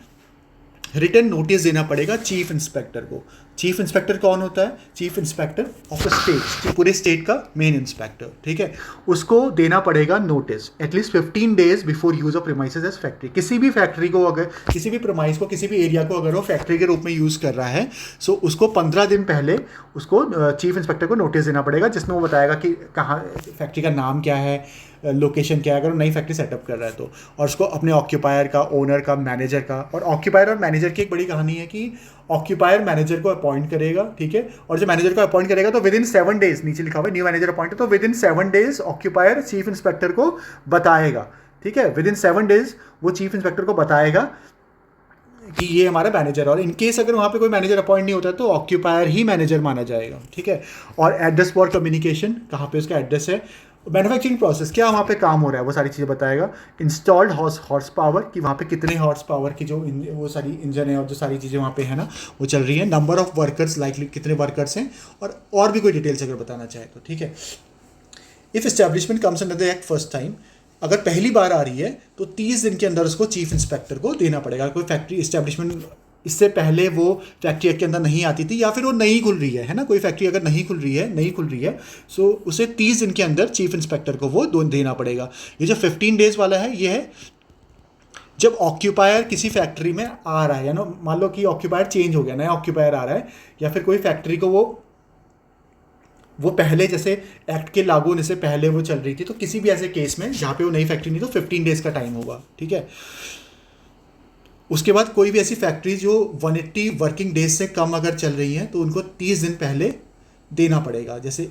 रिटर्न नोटिस देना पड़ेगा चीफ इंस्पेक्टर को। चीफ इंस्पेक्टर कौन होता है, chief inspector of a state, पूरे स्टेट का मेन इंस्पेक्टर, ठीक है। उसको देना पड़ेगा notice at least 15 days before use of premises as factory. किसी भी फैक्ट्री को, अगर किसी भी प्रीमाइस को, किसी भी एरिया को अगर वो फैक्ट्री के रूप में यूज़ कर रहा है, सो उसको 15 दिन पहले उसको चीफ इंस्पेक्टर को नोटिस देना पड़ेगा, जिसमें वो बताएगा कि कहाँ फैक्ट्री का नाम क्या है, लोकेशन क्या है, अगर वो नई फैक्ट्री सेटअप कर रहा है तो। और उसको अपने ऑक्यूपायर का, ओनर का, मैनेजर का, और ऑक्यूपायर और मैनेजर की एक बड़ी कहानी है कि ऑक्यूपायर मैनेजर को अपॉइंट करेगा, ठीक है। और जब मैनेजर को अपॉइंट करेगा तो विद इन 7 डेज, नीचे लिखा हुआ है न्यू मैनेजर अपॉइंट, तो with in 7 days occupier chief inspector को बताएगा, ठीक है। विद इन 7 डेज वो चीफ इंस्पेक्टर को बताएगा कि ये हमारा मैनेजर है। और इनकेस अगर वहाँ पे कोई मैनेजर अपॉइंट नहीं होता तो ऑक्यूपायर ही मैनेजर माना जाएगा, ठीक है। और एड्रेस फॉर कम्युनिकेशन, कहाँ पे उसका एड्रेस है, मैन्युफैक्चरिंग प्रोसेस क्या वहाँ पे काम हो रहा है, वो सारी चीज़ें बताएगा। इंस्टॉल्ड हॉर्स पावर, कि वहाँ पे कितने हॉर्स पावर की जो वो सारी इंजन है और जो सारी चीज़ें वहाँ पे है ना वो चल रही है। नंबर ऑफ वर्कर्स, लाइकली कितने वर्कर्स हैं, और भी कोई डिटेल्स अगर बताना चाहे तो, ठीक है। If establishment comes under the act first time, अगर पहली बार आ रही है तो 30 दिन के अंदर उसको चीफ इंस्पेक्टर को देना पड़ेगा। कोई फैक्ट्री इस्टेब्लिशमेंट इससे पहले वो फैक्ट्री एक्ट के अंदर नहीं आती थी, या फिर वो नई खुल रही है ना, कोई फैक्ट्री अगर नहीं खुल रही है, सो उसे 30 दिन के अंदर चीफ इंस्पेक्टर को वो देना पड़ेगा। ये जो 15 डेज वाला है, ये है जब ऑक्यूपायर किसी फैक्ट्री में आ रहा है ना, मान लो कि ऑक्यूपायर चेंज हो गया, नया ऑक्यूपायर आ रहा है, या फिर कोई फैक्ट्री को वो पहले जैसे एक्ट के लागू होने से पहले वो चल रही थी, तो किसी भी ऐसे केस में जहाँ पे वो नई फैक्ट्री नहीं, तो 15 डेज का टाइम होगा, ठीक है। उसके बाद कोई भी ऐसी फैक्ट्री जो 180 वर्किंग डेज से कम अगर चल रही है तो उनको 30 दिन पहले देना पड़ेगा। जैसे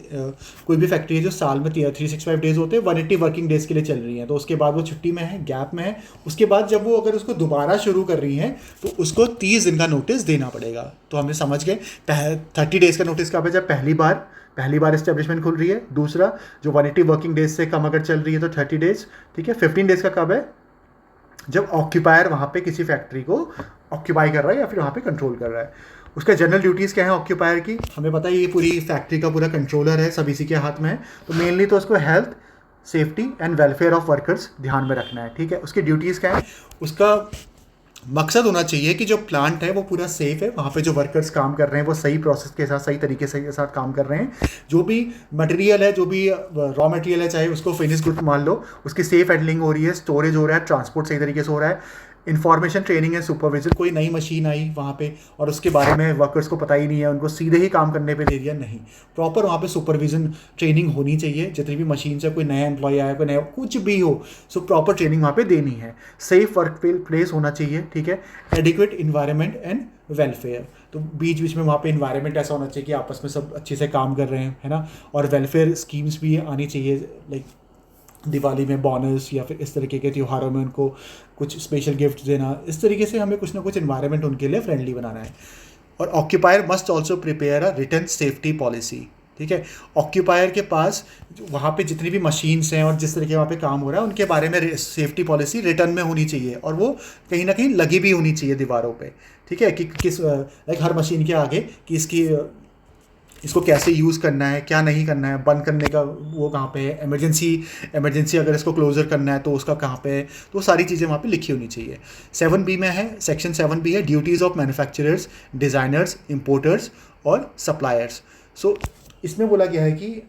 कोई भी फैक्ट्री है जो साल में 365 डेज होते हैं, 180 वर्किंग डेज के लिए चल रही है, तो उसके बाद वो छुट्टी में है, गैप में है, उसके बाद जब वो अगर उसको दोबारा शुरू कर रही हैं तो उसको 30 दिन का नोटिस देना पड़ेगा। तो हमने समझ गए 30 डेज का नोटिस कब है, जब पहली बार एस्टेब्लिशमेंट खुल रही है। दूसरा, जो 180 वर्किंग डेज से कम अगर चल रही है तो 30 डेज, ठीक है। 15 डेज का कब है, जब ऑक्यूपायर वहाँ पे किसी फैक्ट्री को ऑक्यूपाई कर रहा है या फिर वहाँ पे कंट्रोल कर रहा है। उसका जनरल ड्यूटीज़ क्या है ऑक्यूपायर की, हमें पता है ये पूरी फैक्ट्री का पूरा कंट्रोलर है, सब इसी के हाथ में है। तो मेनली तो उसको health, safety and welfare of workers ध्यान में रखना है, ठीक है। उसकी ड्यूटीज़ क्या है, उसका मकसद होना चाहिए कि जो प्लांट है वो पूरा सेफ है, वहाँ पे जो वर्कर्स काम कर रहे हैं वो सही प्रोसेस के साथ, सही तरीके से के साथ काम कर रहे हैं। जो भी मटेरियल है, जो भी रॉ मटेरियल है, चाहे उसको फिनिश गुड मान लो, उसकी सेफ हैंडलिंग हो रही है, स्टोरेज हो रहा है, ट्रांसपोर्ट सही तरीके से हो रहा है, इंफॉर्मेशन ट्रेनिंग एंड सुपरविजन, कोई नई मशीन आई वहाँ पे और उसके बारे में वर्कर्स को पता ही नहीं है, उनको सीधे ही काम करने पे दे दिया, नहीं, प्रॉपर वहाँ पे सुपरविजन ट्रेनिंग होनी चाहिए। जितनी भी मशीन से कोई नया एम्प्लॉय आया, कोई नया कुछ भी हो, सो प्रॉपर ट्रेनिंग वहाँ पे देनी है। सेफ वर्क प्लेस होना चाहिए, ठीक है। एडिक्वेट इन्वायरमेंट एंड वेलफेयर, तो बीच बीच में वहाँ पे इन्वायरमेंट ऐसा होना चाहिए कि आपस में सब अच्छे से काम कर रहे हैं, है ना। और वेलफेयर स्कीम्स भी आनी चाहिए, लाइक दिवाली में बोनस या फिर इस तरीके के त्योहारों में उनको कुछ स्पेशल गिफ्ट देना। इस तरीके से हमें कुछ ना कुछ इन्वायरमेंट उनके लिए फ्रेंडली बनाना है। और occupier must also prepare a return safety policy, ठीक है। ऑक्यूपायर के पास वहाँ पे जितनी भी मशीन्स हैं और जिस तरीके वहाँ पे काम हो रहा है उनके बारे में सेफ्टी पॉलिसी रिटर्न में होनी चाहिए, और वो कहीं ना कहीं लगी भी होनी चाहिए दीवारों पे, ठीक है। कि किस लाइक हर मशीन के आगे कि इसको कैसे यूज़ करना है, क्या नहीं करना है, बंद करने का वो कहाँ पे है, इमरजेंसी अगर इसको क्लोजर करना है तो उसका कहाँ पे है, तो सारी चीज़ें वहाँ पे लिखी होनी चाहिए। 7B में है, सेक्शन 7B है, duties of manufacturers, designers, importers और सप्लायर्स। सो इसमें बोला गया है कि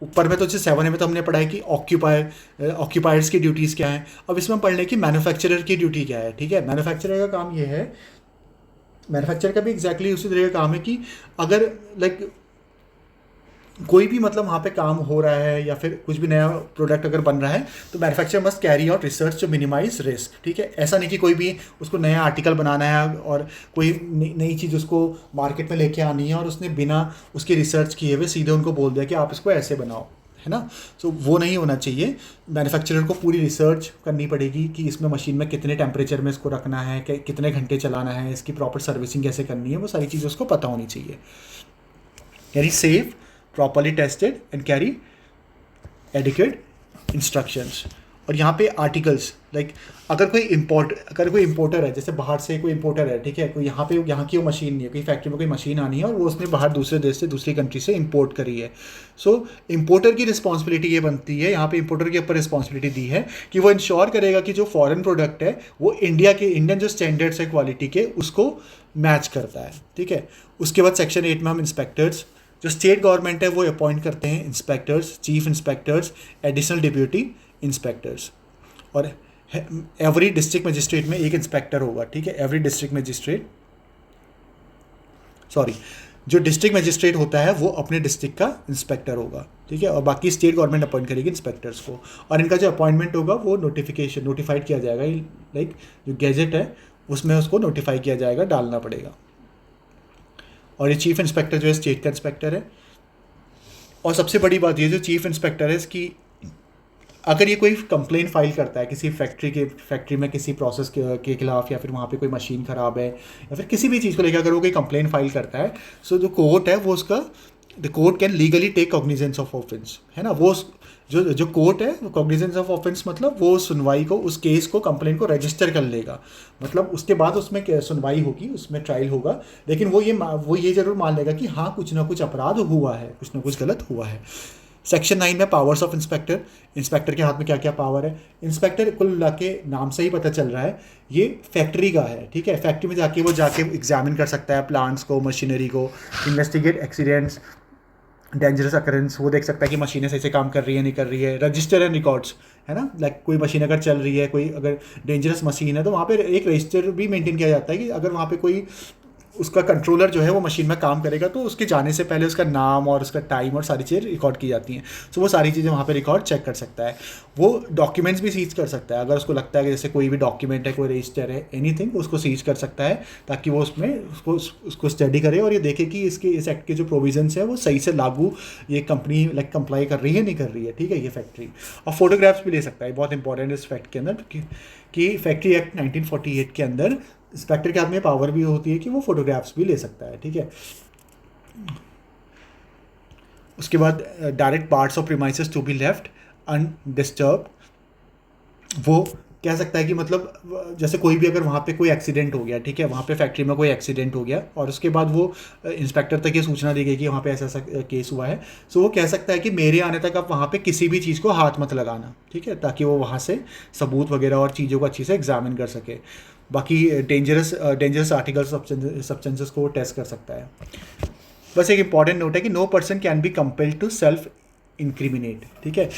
ऊपर में तो जैसे 7A में तो हमने पढ़ा है कि ऑक्यूपायर्स की ड्यूटीज़ क्या है। अब इसमें हम पढ़ लें कि मैन्युफैक्चरर की ड्यूटी क्या है, ठीक है। मैन्युफैक्चरर का काम ये है, मैन्युफैक्चरर का भी एग्जैक्टली उसी तरह का काम है कि अगर लाइक कोई भी मतलब वहाँ पे काम हो रहा है या फिर कुछ भी नया प्रोडक्ट अगर बन रहा है तो manufacturer must carry out research to minimise risk, ठीक है। ऐसा नहीं कि कोई भी उसको नया आर्टिकल बनाना है और कोई नई चीज़ उसको मार्केट में लेके आनी है और उसने बिना उसकी रिसर्च किए हुए सीधे उनको बोल दिया कि आप इसको ऐसे बनाओ, है ना। सो वो नहीं होना चाहिए। मैन्युफैक्चरर को पूरी रिसर्च करनी पड़ेगी कि इसमें मशीन में कितने टेम्परेचर में इसको रखना है, कितने घंटे चलाना है, इसकी प्रॉपर सर्विसिंग कैसे करनी है, वो सारी चीज़ें उसको पता होनी चाहिए। यानी safe, properly tested and carry adequate instructions। और यहाँ पे आर्टिकल्स लाइक अगर कोई इम्पोर्टर है, जैसे बाहर से कोई इम्पोर्टर है, ठीक है, कोई यहाँ की वो मशीन नहीं है, कोई फैक्ट्री में कोई मशीन आनी है और वो उसने बाहर दूसरे देश से दूसरी कंट्री से इंपोर्ट करी है। सो इम्पोर्टर की रिस्पॉन्सिबिलिटी ये बनती है, यहाँ पे इम्पोर्टर के ऊपर रिस्पॉन्सिबिलिटी दी है कि वो इंश्योर करेगा कि जो फॉरेन प्रोडक्ट है वो इंडियन जो स्टैंडर्ड्स है क्वालिटी के उसको मैच करता है, ठीक है। उसके बाद सेक्शन 8 में हम इंस्पेक्टर्स, जो स्टेट गवर्नमेंट है वो अपॉइंट करते हैं inspectors, chief inspectors, additional deputy inspectors. और एवरी डिस्ट्रिक्ट मजिस्ट्रेट में एक इंस्पेक्टर होगा, ठीक है। एवरी डिस्ट्रिक्ट मजिस्ट्रेट जो डिस्ट्रिक्ट मजिस्ट्रेट होता है वो अपने डिस्ट्रिक्ट का इंस्पेक्टर होगा, ठीक है। और बाकी स्टेट गवर्नमेंट अपॉइंट करेगी इंस्पेक्टर्स को, और इनका जो अपॉइंटमेंट होगा वो नोटिफाइड किया जाएगा, लाइक जो गैजेट है उसमें उसको नोटिफाई किया जाएगा, डालना पड़ेगा। और ये चीफ इंस्पेक्टर जो है स्टेट का इंस्पेक्टर है। और सबसे बड़ी बात ये, जो चीफ इंस्पेक्टर है इसकी अगर ये कोई कंप्लेंट फाइल करता है किसी फैक्ट्री में किसी प्रोसेस के खिलाफ, या फिर वहाँ पे कोई मशीन ख़राब है या फिर किसी भी चीज़ को लेकर अगर वो कोई कंप्लेंट फाइल करता है, सो जो कोर्ट है वो उसका the court can legally take cognizance of offence, है ना। वो जो कोर्ट है कॉग्निजेंस ऑफ ऑफेंस मतलब वो सुनवाई को, उस केस को, कंप्लेंट को रजिस्टर कर लेगा, मतलब उसके बाद उसमें सुनवाई होगी, उसमें ट्रायल होगा, लेकिन वो ये जरूर मान लेगा कि हाँ कुछ ना कुछ अपराध हुआ है, कुछ ना कुछ गलत हुआ है। सेक्शन 9 में पावर्स ऑफ इंस्पेक्टर के हाथ में क्या क्या पावर है। इंस्पेक्टर कुल मिला के नाम से ही पता चल रहा है ये फैक्ट्री का है, ठीक है। फैक्ट्री में जाके एग्जामिन कर सकता है प्लांट्स को, मशीनरी को, इन्वेस्टिगेट एक्सीडेंट्स, डेंजरस अकरेंस, वो देख सकता है कि मशीनें सही से काम कर रही है नहीं कर रही है। रजिस्टर एंड रिकॉर्ड्स, है ना, लाइक कोई मशीन अगर चल रही है, कोई अगर डेंजरस मशीन है तो वहाँ पे एक रजिस्टर भी मेंटेन किया जाता है कि अगर वहाँ पे कोई उसका कंट्रोलर जो है वो मशीन में काम करेगा तो उसके जाने से पहले उसका नाम और उसका टाइम और सारी चीज़ें रिकॉर्ड की जाती हैं। सो वो सारी चीज़ें वहाँ पे रिकॉर्ड चेक कर सकता है। वो डॉक्यूमेंट्स भी सीज कर सकता है, अगर उसको लगता है कि जैसे कोई भी डॉक्यूमेंट है, कोई रजिस्टर है, एनीथिंग, उसको सीज कर सकता है ताकि वो उसमें उसको स्टडी करे और ये देखे कि इस एक्ट के जो प्रोविजंस है वो सही से लागू ये कंपनी लाइक कंप्लाई कर रही है नहीं कर रही है, ठीक है, ये फैक्ट्री। और फोटोग्राफ्स भी ले सकता है, बहुत इंपॉर्टेंट इस फैक्ट के अंदर कि फैक्ट्री एक्ट 1948 के अंदर इंस्पेक्टर के हाथ में पावर भी होती है कि वो फोटोग्राफ्स भी ले सकता है, ठीक है। उसके बाद direct parts of premises to be left undisturbed, वो कह सकता है कि मतलब जैसे कोई भी अगर वहाँ पे कोई एक्सीडेंट हो गया, ठीक है, वहाँ पे फैक्ट्री में कोई एक्सीडेंट हो गया और उसके बाद वो इंस्पेक्टर तक ये सूचना दी गई कि वहाँ पे ऐसा ऐसा केस हुआ है, सो वो कह सकता है कि मेरे आने तक आप वहाँ पे किसी भी चीज़ को हाथ मत लगाना, ठीक है, ताकि वो वहाँ से सबूत वगैरह और चीज़ों को अच्छी से एग्जामिन कर सके। बाकी डेंजरस आर्टिकल्स सब्सटेंसेस को टेस्ट कर सकता है। बस एक इंपॉर्टेंट नोट है कि no person can be compelled to self incriminate, ठीक है।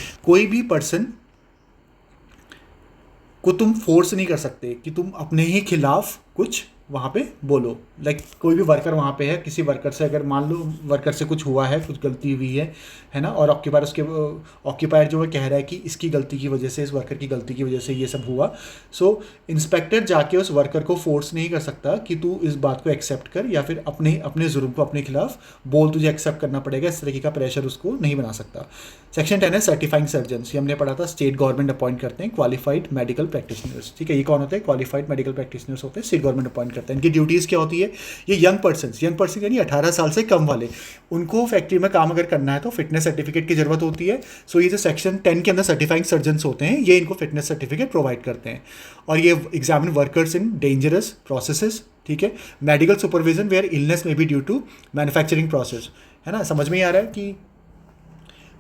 को तुम फोर्स नहीं कर सकते कि तुम अपने ही खिलाफ कुछ वहाँ पे बोलो। लाइक कोई भी वर्कर वहाँ पे है, किसी वर्कर से अगर मान लो वर्कर से कुछ हुआ है, कुछ गलती हुई है ना, और ऑक्यूपायर जो है कह रहा है कि इसकी गलती की वजह से, इस वर्कर की गलती की वजह से ये सब हुआ। सो इंस्पेक्टर जाके उस वर्कर को फोर्स नहीं कर सकता कि तू इस बात को एक्सेप्ट कर, या फिर अपने जुर्म को अपने खिलाफ बोल, तुझे एक्सेप्ट करना पड़ेगा, इस तरीके का प्रेशर उसको नहीं बना सकता। सेक्शन 10 है सर्टिफाइंग सर्जन्स। ये हमने पढ़ा था, स्टेट गवर्नमेंट अपॉइंट करते हैं क्वालिफाइड मेडिकल प्रैक्टिशनर्स। ठीक है, ये कौन होते हैं? क्वालिफाइड मेडिकल प्रैक्टिशनर्स होते हैं, स्टेट गवर्नमेंट अपॉइंट करते हैं। इनकी ड्यूटीज़ क्या होती है? ये यंग पर्सन यानी 18 साल से कम वाले, उनको फैक्ट्री में काम अगर करना है तो फिटनेस सर्टिफिकेट की जरूरत होती है। सो ये जो सेक्शन 10 के अंदर सर्टिफाइंग सर्जन्स होते हैं, ये इनको फिटनेस सर्टिफिकेट प्रोवाइड करते हैं। और ये examine workers in dangerous processes. ठीक है, medical supervision where illness may be due to manufacturing process. है ना, समझ में ही आ रहा है कि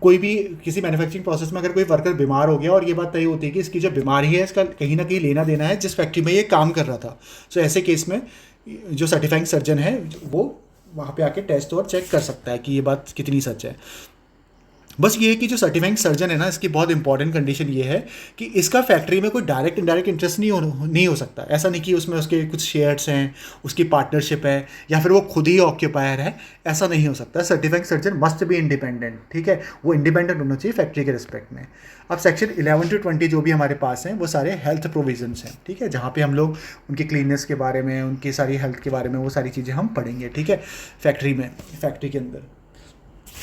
कोई भी किसी मैन्युफैक्चरिंग प्रोसेस में अगर कोई वर्कर बीमार हो गया और ये बात तय होती है कि इसकी जो बीमारी है इसका कहीं ना कहीं लेना देना है जिस फैक्ट्री में ये काम कर रहा था, सो ऐसे केस में जो सर्टिफाइंग सर्जन है वो वहाँ पे आके टेस्ट और चेक कर सकता है कि ये बात कितनी सच है। बस ये है कि जो सर्टिफाइंग सर्जन है ना, इसकी बहुत इंपॉर्टेंट कंडीशन ये है कि इसका फैक्ट्री में कोई डायरेक्ट इनडायरेक्ट इंटरेस्ट नहीं हो सकता। ऐसा नहीं कि उसमें उसके कुछ शेयर्स हैं, उसकी पार्टनरशिप है, या फिर वो खुद ही ऑक्यूपायर है, ऐसा नहीं हो सकता। Certifying surgeon must be independent. ठीक है, वो इंडिपेंडेंट होना चाहिए फैक्ट्री के रिस्पेक्ट में। अब सेक्शन 11 to 20 जो भी हमारे पास हैं वो सारे हेल्थ प्रोविजंस हैं। ठीक है, जहाँ पे हम लोग उनकी क्लीननेस के बारे में, उनकी सारी हेल्थ के बारे में, वो सारी चीज़ें हम पढ़ेंगे। ठीक है, फैक्ट्री के अंदर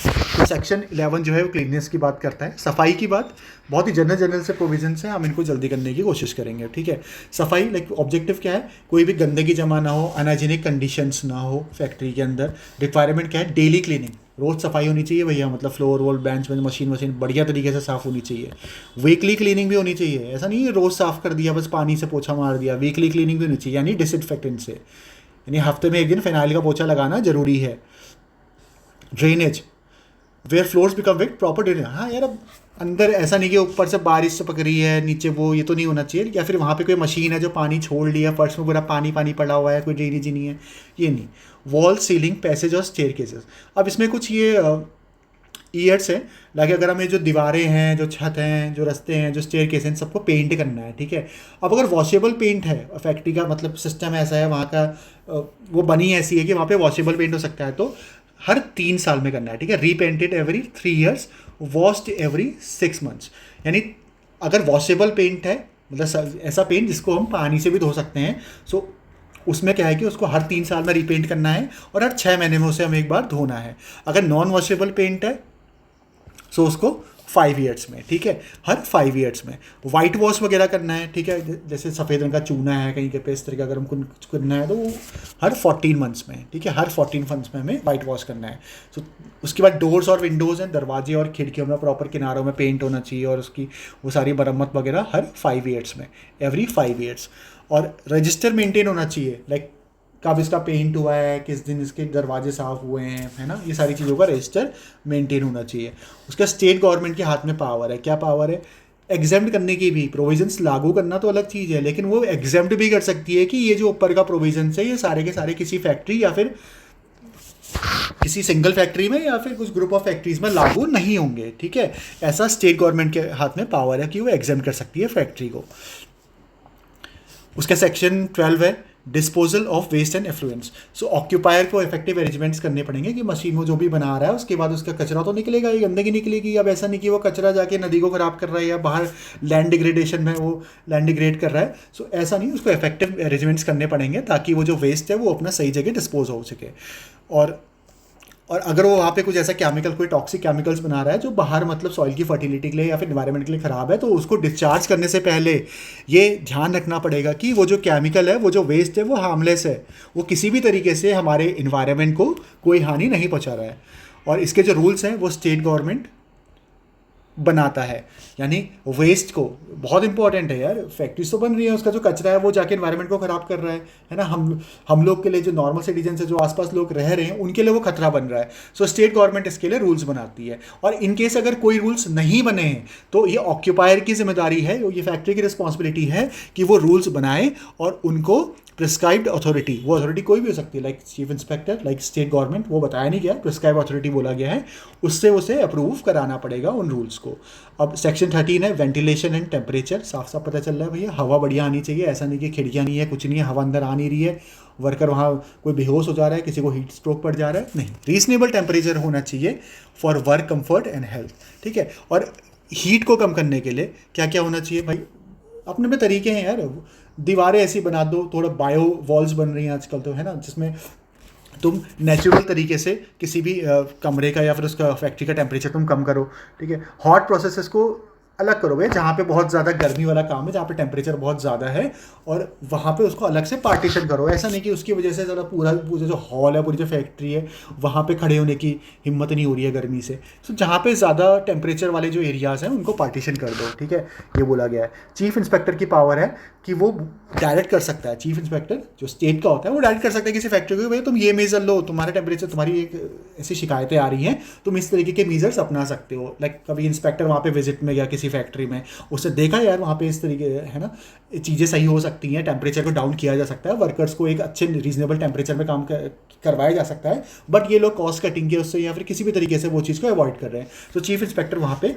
तो सेक्शन 11 जो है वो क्लीननेस की बात करता है। सफाई की बात बहुत ही जनरल से प्रोविजंस हैं, हम इनको जल्दी करने की कोशिश करेंगे। ठीक है, सफाई लाइक ऑब्जेक्टिव क्या है? कोई भी गंदगी जमा ना हो, अनहाइजीनिक कंडीशंस ना हो फैक्ट्री के अंदर। रिक्वायरमेंट क्या है? डेली क्लीनिंग, रोज़ सफाई होनी चाहिए भैया, मतलब फ्लोर वोल बेंच में मशीन बढ़िया तरीके से साफ़ होनी चाहिए। वीकली क्लीनिंग भी होनी चाहिए, ऐसा नहीं है रोज़ साफ़ कर दिया बस पानी से पोछा मार दिया। वीकली क्लीनिंग भी होनी चाहिए, यानी डिसइंफेक्टेंट से, यानी हफ्ते में एक दिन फिनाइल का पोछा लगाना जरूरी है। Drainage where floors become wet, proper drainage. हाँ यार, अब अंदर ऐसा नहीं कि ऊपर से बारिश से पक रही है नीचे वो, ये तो नहीं होना चाहिए। या फिर वहाँ पे कोई मशीन है जो पानी छोड़ लिया, फर्श में पूरा पानी पड़ा हुआ है, कोई ड्रेनेज ही नहीं है, ये नहीं। वॉल, सीलिंग, पैसेज और स्टेयरकेसेस। अब इसमें कुछ ये ईयर्स हैं, लाइक अगर हमें जो दीवारें हैं, जो छत हैं, जो रास्ते हैं, जो स्टेयरकेस हैं, सबको पेंट करना है। ठीक है, अब अगर वॉशेबल पेंट है, फैक्ट्री का मतलब सिस्टम ऐसा है वहाँ का, वो बनी ऐसी है कि वहाँ पे वॉशेबल पेंट हो सकता है, तो हर 3 साल में करना है। ठीक है, repainted every 3 years, washed every 6 months। यानी अगर वॉशेबल पेंट है, मतलब ऐसा पेंट जिसको हम पानी से भी धो सकते हैं, सो उसमें क्या है कि उसको हर 3 साल में रीपेंट करना है और हर 6 महीने में उसे हमें एक बार धोना है। अगर नॉन वॉशेबल पेंट है सो उसको 5 years में। ठीक है, हर 5 years में। वाइट वॉश वगैरह करना है, ठीक है, जैसे सफ़ेद रंग का चूना है कहीं पे, इस तरीके अगर हमको कुछ करना है तो वो हर 14 months में। ठीक है, हर 14 months में हमें वाइट वॉश करना है। तो उसके बाद डोर्स और विंडोज़ हैं, दरवाजे और खिड़कियों में प्रॉपर किनारों में पेंट होना चाहिए, और उसकी वो सारी मरम्मत वगैरह हर 5 years में, एवरी 5 years। और रजिस्टर मेंटेन होना चाहिए, लाइक कब इसका पेंट हुआ है, किस दिन इसके दरवाजे साफ़ हुए हैं, है ना, ये सारी चीज़ों का रजिस्टर मेंटेन होना चाहिए। उसका स्टेट गवर्नमेंट के हाथ में पावर है। क्या पावर है? एग्जेम्प्ट करने की भी। प्रोविजंस लागू करना तो अलग चीज़ है, लेकिन वो एग्जेम्प्ट भी कर सकती है कि ये जो ऊपर का प्रोविजंस है ये सारे के सारे किसी फैक्ट्री या फिर किसी सिंगल फैक्ट्री में या फिर कुछ ग्रुप ऑफ फैक्ट्रीज में लागू नहीं होंगे। ठीक है, ऐसा स्टेट गवर्नमेंट के हाथ में पावर है कि वो एग्जेम्प्ट कर सकती है फैक्ट्री को। उसका सेक्शन 12 है disposal of waste and effluents. So occupier को इफेक्टिव अरेंजमेंट्स करने पड़ेंगे कि मशीन वो जो भी बना रहा है उसके बाद उसका कचरा तो निकलेगा, ये गंदगी निकलेगी। अब ऐसा नहीं कि वो कचरा जाके नदी को खराब कर रहा है या बाहर लैंड डिग्रेडेशन में वो लैंड डिग्रेड कर रहा है। सो ऐसा नहीं, उसको इफेक्टिव अरेंजमेंट्स करने पड़ेंगे ताकि वो जो वेस्ट है वो अपना सही जगह डिस्पोज हो सके। और अगर वो वहाँ पे कुछ ऐसा केमिकल, कोई टॉक्सिक केमिकल्स बना रहा है जो बाहर मतलब सॉइल की फर्टिलिटी के लिए या फिर एनवायरनमेंट के लिए ख़राब है, तो उसको डिस्चार्ज करने से पहले ये ध्यान रखना पड़ेगा कि वो जो केमिकल है, वो जो वेस्ट है, वो हार्मलेस है, वो किसी भी तरीके से हमारे इन्वायरमेंट को कोई हानि नहीं पहुँचा रहा है। और इसके जो रूल्स हैं वो स्टेट गवर्नमेंट बनाता है। यानी वेस्ट को, बहुत इंपॉर्टेंट है यार, फैक्ट्रीज तो बन रही है, उसका जो कचरा है वो जाके एनवायरनमेंट को ख़राब कर रहा है ना। हम लोग के लिए, जो नॉर्मल सिटीजन है, जो आसपास लोग रह रहे हैं, उनके लिए वो खतरा बन रहा है। सो स्टेट गवर्नमेंट इसके लिए रूल्स बनाती है। और इन केस अगर कोई रूल्स नहीं बने हैं तो ये ऑक्यूपायर की जिम्मेदारी है, ये फैक्ट्री की रिस्पॉन्सिबिलिटी है कि वो रूल्स बनाए और उनको प्रिस्क्राइब्ड अथॉरिटी, वो अथॉरिटी कोई भी हो सकती है, like chief inspector, like state government, वो बताया नहीं गया, प्रिस्क्राइब अथॉरिटी बोला गया है, उससे उसे अप्रूव कराना पड़ेगा उन रूल्स को। अब सेक्शन 13 है वेंटिलेशन एंड टेम्परेचर। साफ साफ पता चल रहा है भैया हवा बढ़िया आनी चाहिए, ऐसा नहीं कि खिड़कियाँ नहीं है, कुछ नहीं है, हवा अंदर आ नहीं रही है, वर्कर वहाँ कोई बेहोश हो जा रहा है, किसी को हीट स्ट्रोक पड़ जा रहा है, नहीं। रीजनेबल टेम्परेचर होना चाहिए for work comfort and health, ठीक है। और हीट को कम करने के लिए क्या क्या होना चाहिए भाई, अपने में तरीके हैं यार। दीवारें ऐसी बना दो, थोड़ा बायो वॉल्स बन रही हैं आजकल तो, है ना, जिसमें तुम नेचुरल तरीके से किसी भी कमरे का या फिर उसका फैक्ट्री का टेम्परेचर तुम कम करो, ठीक है। हॉट प्रोसेसेस को अलग करो भैया, जहाँ पे बहुत ज़्यादा गर्मी वाला काम है, जहाँ पे टेम्परेचर बहुत ज़्यादा है, और वहाँ पे उसको अलग से पार्टीशन करो। ऐसा नहीं कि उसकी वजह से ज़रा पूरा पूरा जो हॉल है, पूरी जो फैक्ट्री है, वहाँ पे खड़े होने की हिम्मत नहीं हो रही है गर्मी से। तो जहाँ पे ज़्यादा टेम्परेचर वाले जो एरियाज़ हैं उनको पार्टीशन कर दो, ठीक है, ये बोला गया है। चीफ इंस्पेक्टर की पावर है कि वो डायरेक्ट कर सकता है, चीफ इंस्पेक्टर जो स्टेट का होता है वो डायरेक्ट कर सकता है किसी फैक्ट्री को, भाई तुम ये मेजर लो, तुम्हारा टेम्परेचर, तुम्हारी एक ऐसी शिकायतें आ रही हैं, तुम इस तरीके के मेजर्स अपना सकते हो। लाइक कभी इंस्पेक्टर वहाँ पे विजिट में गया किसी फैक्ट्री में, उससे देखा यार वहाँ पे इस तरीके, है ना, चीज़ें सही हो सकती हैं, टेम्परेचर को डाउन किया जा सकता है, वर्कर्स को एक अच्छे रीजनेबल टेम्परेचर में काम करवाया जा सकता है, बट ये लोग कॉस्ट कटिंग के उससे या फिर किसी भी तरीके से वो चीज़ को अवॉइड कर रहे हैं। तो चीफ इंस्पेक्टर वहाँ पे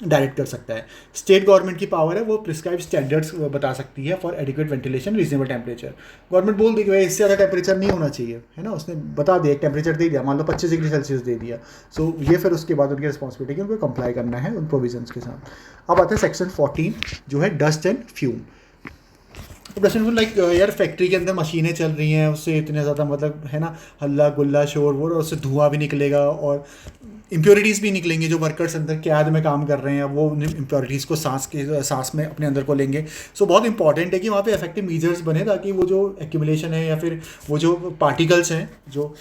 डायरेक्ट कर सकता है। स्टेट गवर्नमेंट की पावर है, वो प्रिस्क्राइब स्टैंडर्ड्स बता सकती है for adequate ventilation, reasonable temperature. Government बोल दी कि भाई इससे ज़्यादा टेम्परेचर नहीं होना चाहिए, है ना, उसने बता दिया, एक टेम्परेचर दे दिया, मान लो 25 डिग्री सेल्सियस दे दिया। सो ये फिर उसके बाद उनकी रिस्पॉन्सिबिलिटी कि उनको कंप्लाई करना है उन प्रोविजंस के साथ। अब आता है सेक्शन 14 जो है dust and fume. Dust and fume like यार फैक्ट्री के अंदर मशीनें चल रही हैं, उससे इतने ज़्यादा मतलब, है ना, हल्ला गुल्ला शोर वोर, और उससे धुआं भी निकलेगा और इम्प्योरिटीज़ भी निकलेंगे। जो वर्कर्स अंदर कैद में काम कर रहे हैं वो उन इम्प्योरिटीज़ को सांस में अपने अंदर को लेंगे। सो बहुत इंपॉर्टेंट है कि वहाँ पे इफेक्टिव मेजर्स बने, ताकि वो जो एक्यूमुलेशन है या फिर वो जो पार्टिकल्स हैं, जो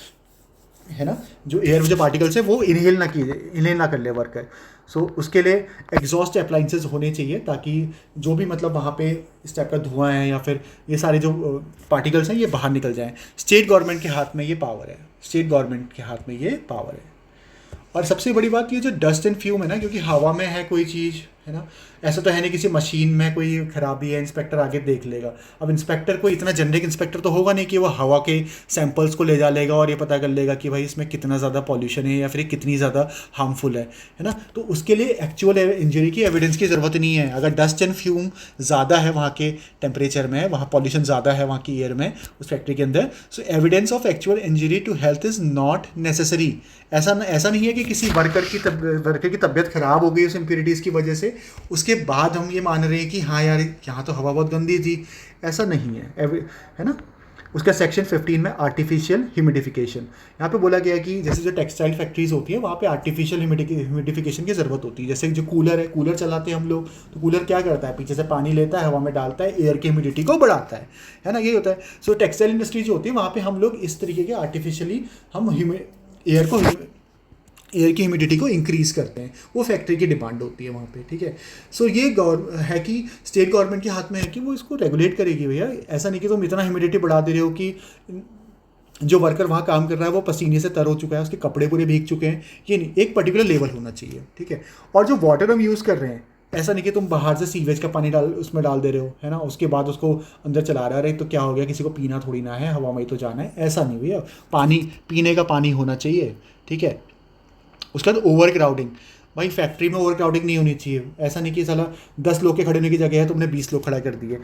है ना, जो एयर में जो पार्टिकल्स है वो इनहेल ना कर ले वर्कर। सो उसके लिए एग्जॉस्ट अप्लाइंसेस होने चाहिए, ताकि जो भी मतलब वहाँ पे इस टाइप का धुआं है या फिर ये सारे जो पार्टिकल्स हैं ये बाहर निकल जाएं। स्टेट गवर्नमेंट के हाथ में ये पावर है, स्टेट गवर्नमेंट के हाथ में ये पावर है। और सबसे बड़ी बात ये जो डस्ट एंड फ्यूम है ना, क्योंकि हवा में है कोई चीज़, है ना, ऐसा तो है नहीं किसी मशीन में कोई खराबी है इंस्पेक्टर आगे देख लेगा। अब इंस्पेक्टर कोई इतना जनरिक इंस्पेक्टर तो होगा नहीं कि वो हवा के सैंपल्स को ले जा लेगा और ये पता कर लेगा कि भाई इसमें कितना ज़्यादा पॉल्यूशन है या फिर कितनी ज़्यादा हार्मफुल है ना। तो उसके लिए एक्चुअल इंजरी की एविडेंस की ज़रूरत नहीं है। अगर डस्ट एंड फ्यूम ज़्यादा है वहाँ के टेम्परेचर में, वहाँ पॉल्यूशन ज़्यादा है वहाँ की एयर में उस फैक्ट्री के अंदर, so evidence of actual injury to health is not necessary. ऐसा नहीं है कि किसी वर्कर की तबीयत ख़राब हो गई उस इम्प्योरिटीज़ की वजह से, उसके बाद हम ये मान रहे हैं कि हाँ यार यहाँ तो हवा बहुत गंदी थी, ऐसा नहीं है ना। उसका सेक्शन 15 में आर्टिफिशियल ह्यूमिडिफिकेशन, यहाँ पे बोला गया है कि जैसे जो टेक्सटाइल फैक्ट्रीज होती है वहाँ पे आर्टिफिशियल ह्यूमिडिफिकेशन की ज़रूरत होती है। जैसे जो कूलर है, कूलर चलाते हैं हम लोग, तो कूलर क्या करता है, पीछे से पानी लेता है, हवा में डालता है, एयर की ह्यूमिडिटी को बढ़ाता है ना, यही होता है। सो टेक्सटाइल इंडस्ट्री जो होती है वहाँ पर हम लोग इस तरीके के आर्टिफिशियली हम एयर की ह्यूमिडिटी को इंक्रीज़ करते हैं, वो फैक्ट्री की डिमांड होती है वहाँ पे, ठीक है। सो ये है कि स्टेट गवर्नमेंट के हाथ में है कि वो इसको रेगुलेट करेगी भैया। ऐसा नहीं कि तुम इतना ह्यूमिडिटी बढ़ा दे रहे हो कि जो वर्कर वहाँ काम कर रहा है वो पसीने से तर हो चुका है, उसके कपड़े पूरे भीग चुके हैं, ये नहीं, एक पर्टिकुलर लेवल होना चाहिए, ठीक है। और जो वाटर हम यूज़ कर रहे हैं, ऐसा नहीं कि तुम बाहर से सीवेज का पानी उसमें डाल दे रहे हो, है ना, उसके बाद उसको अंदर चला रहा है, तो क्या हो गया, किसी को पीना थोड़ी ना है, हवा में तो जाना है, ऐसा नहीं भैया। पानी पीने का पानी होना चाहिए, ठीक है। उसके बाद ओवर क्राउडिंग, भाई फैक्ट्री में ओवर क्राउडिंग नहीं होनी चाहिए। ऐसा नहीं कि साला 10 लोग के खड़े होने की जगह है तुमने 20 लोग खड़ा कर दिए।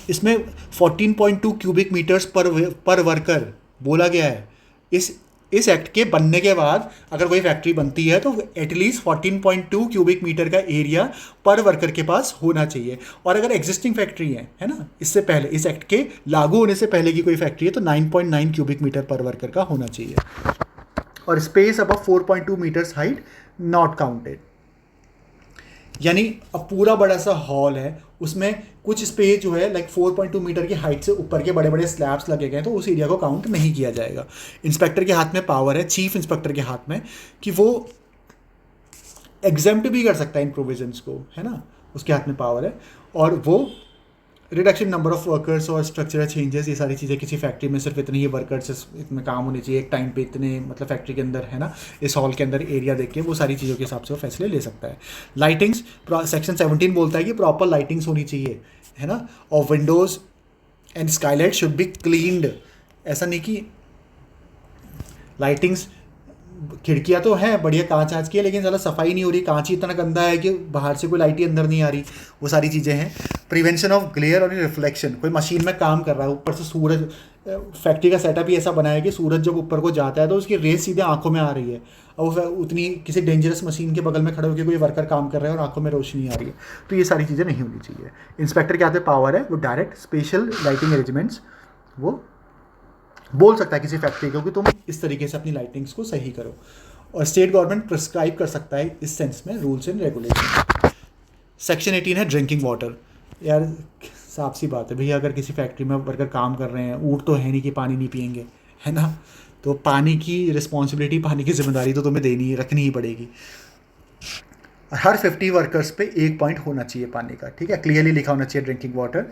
इसमें 14.2 क्यूबिक मीटर्स पर वर्कर बोला गया है। इस एक्ट के बनने के बाद अगर कोई फैक्ट्री बनती है तो एटलीस्ट 14.2 क्यूबिक मीटर का एरिया पर वर्कर के पास होना चाहिए। और अगर एग्जिस्टिंग फैक्ट्री है ना, इससे पहले, इस एक्ट के लागू होने से पहले की कोई फैक्ट्री है तो 9.9 क्यूबिक मीटर पर वर्कर का होना चाहिए। और स्पेस अब 4.2 मीटर्स हाइट नॉट काउंटेड, यानी अब पूरा बड़ा सा हॉल है, उसमें कुछ स्पेस जो है लाइक 4.2 मीटर की हाइट से ऊपर के बड़े बड़े स्लैब्स लगे गए, तो उस एरिया को काउंट नहीं किया जाएगा। इंस्पेक्टर के हाथ में पावर है, चीफ इंस्पेक्टर के हाथ में, कि वो एग्जेम्प्ट भी कर सकता है इन प्रोविजंस को, है ना, उसके हाथ में पावर है। और वो रिडक्शन नंबर ऑफ वर्कर्स और स्ट्रक्चरल चेंजेस, ये सारी चीज़ें, किसी फैक्ट्री में सिर्फ इतने ही वर्कर्स इतने काम होने चाहिए एक टाइम पे, इतने मतलब फैक्ट्री के अंदर, है ना, इस हॉल के अंदर एरिया देख के वो सारी चीज़ों के हिसाब से वो फैसले ले सकता है। लाइटिंग्स, सेक्शन 17 बोलता है कि प्रॉपर लाइटिंग्स होनी चाहिए, है ना, और Windows and Skylight should be cleaned. ऐसा नहीं कि लाइटिंग्स खिड़कियाँ तो हैं बढ़िया कांच आँच की है, लेकिन साला सफाई नहीं हो रही, कांच ही इतना गंदा है कि बाहर से कोई लाइट ही अंदर नहीं आ रही, वो सारी चीज़ें हैं। प्रिवेंशन ऑफ ग्लेयर और रिफ्लेक्शन, कोई मशीन में काम कर रहा है, ऊपर से सूरज, फैक्ट्री का सेटअप ही ऐसा बना है कि सूरज जब ऊपर को जाता है तो उसकी रेस सीधे आंखों में आ रही है, और वो उतनी किसी डेंजरस मशीन के बगल में खड़े होकर कोई वर्कर काम कर रहा है और आंखों में रोशनी आ रही है, तो ये सारी चीज़ें नहीं होनी चाहिए। इंस्पेक्टर के हाथ में पावर है, वो डायरेक्ट स्पेशल लाइटिंग अरेंजमेंट्स वो बोल सकता है किसी फैक्ट्री को कि तुम इस तरीके से अपनी लाइटिंग्स को सही करो, और स्टेट गवर्नमेंट प्रिस्क्राइब कर सकता है इस सेंस में रूल्स एंड रेगुलेशन। सेक्शन 18 है ड्रिंकिंग वाटर। यार साफ सी बात है भैया, अगर किसी फैक्ट्री में वर्कर काम कर रहे हैं, ऊँट तो है नहीं कि पानी नहीं पियेंगे, है ना, तो पानी की रिस्पॉन्सिबिलिटी, पानी की जिम्मेदारी तो तुम्हें देनी रखनी ही पड़ेगी। हर 50 वर्कर्स पे 1 पॉइंट होना चाहिए पानी का, ठीक है, क्लियरली लिखा होना चाहिए ड्रिंकिंग वाटर।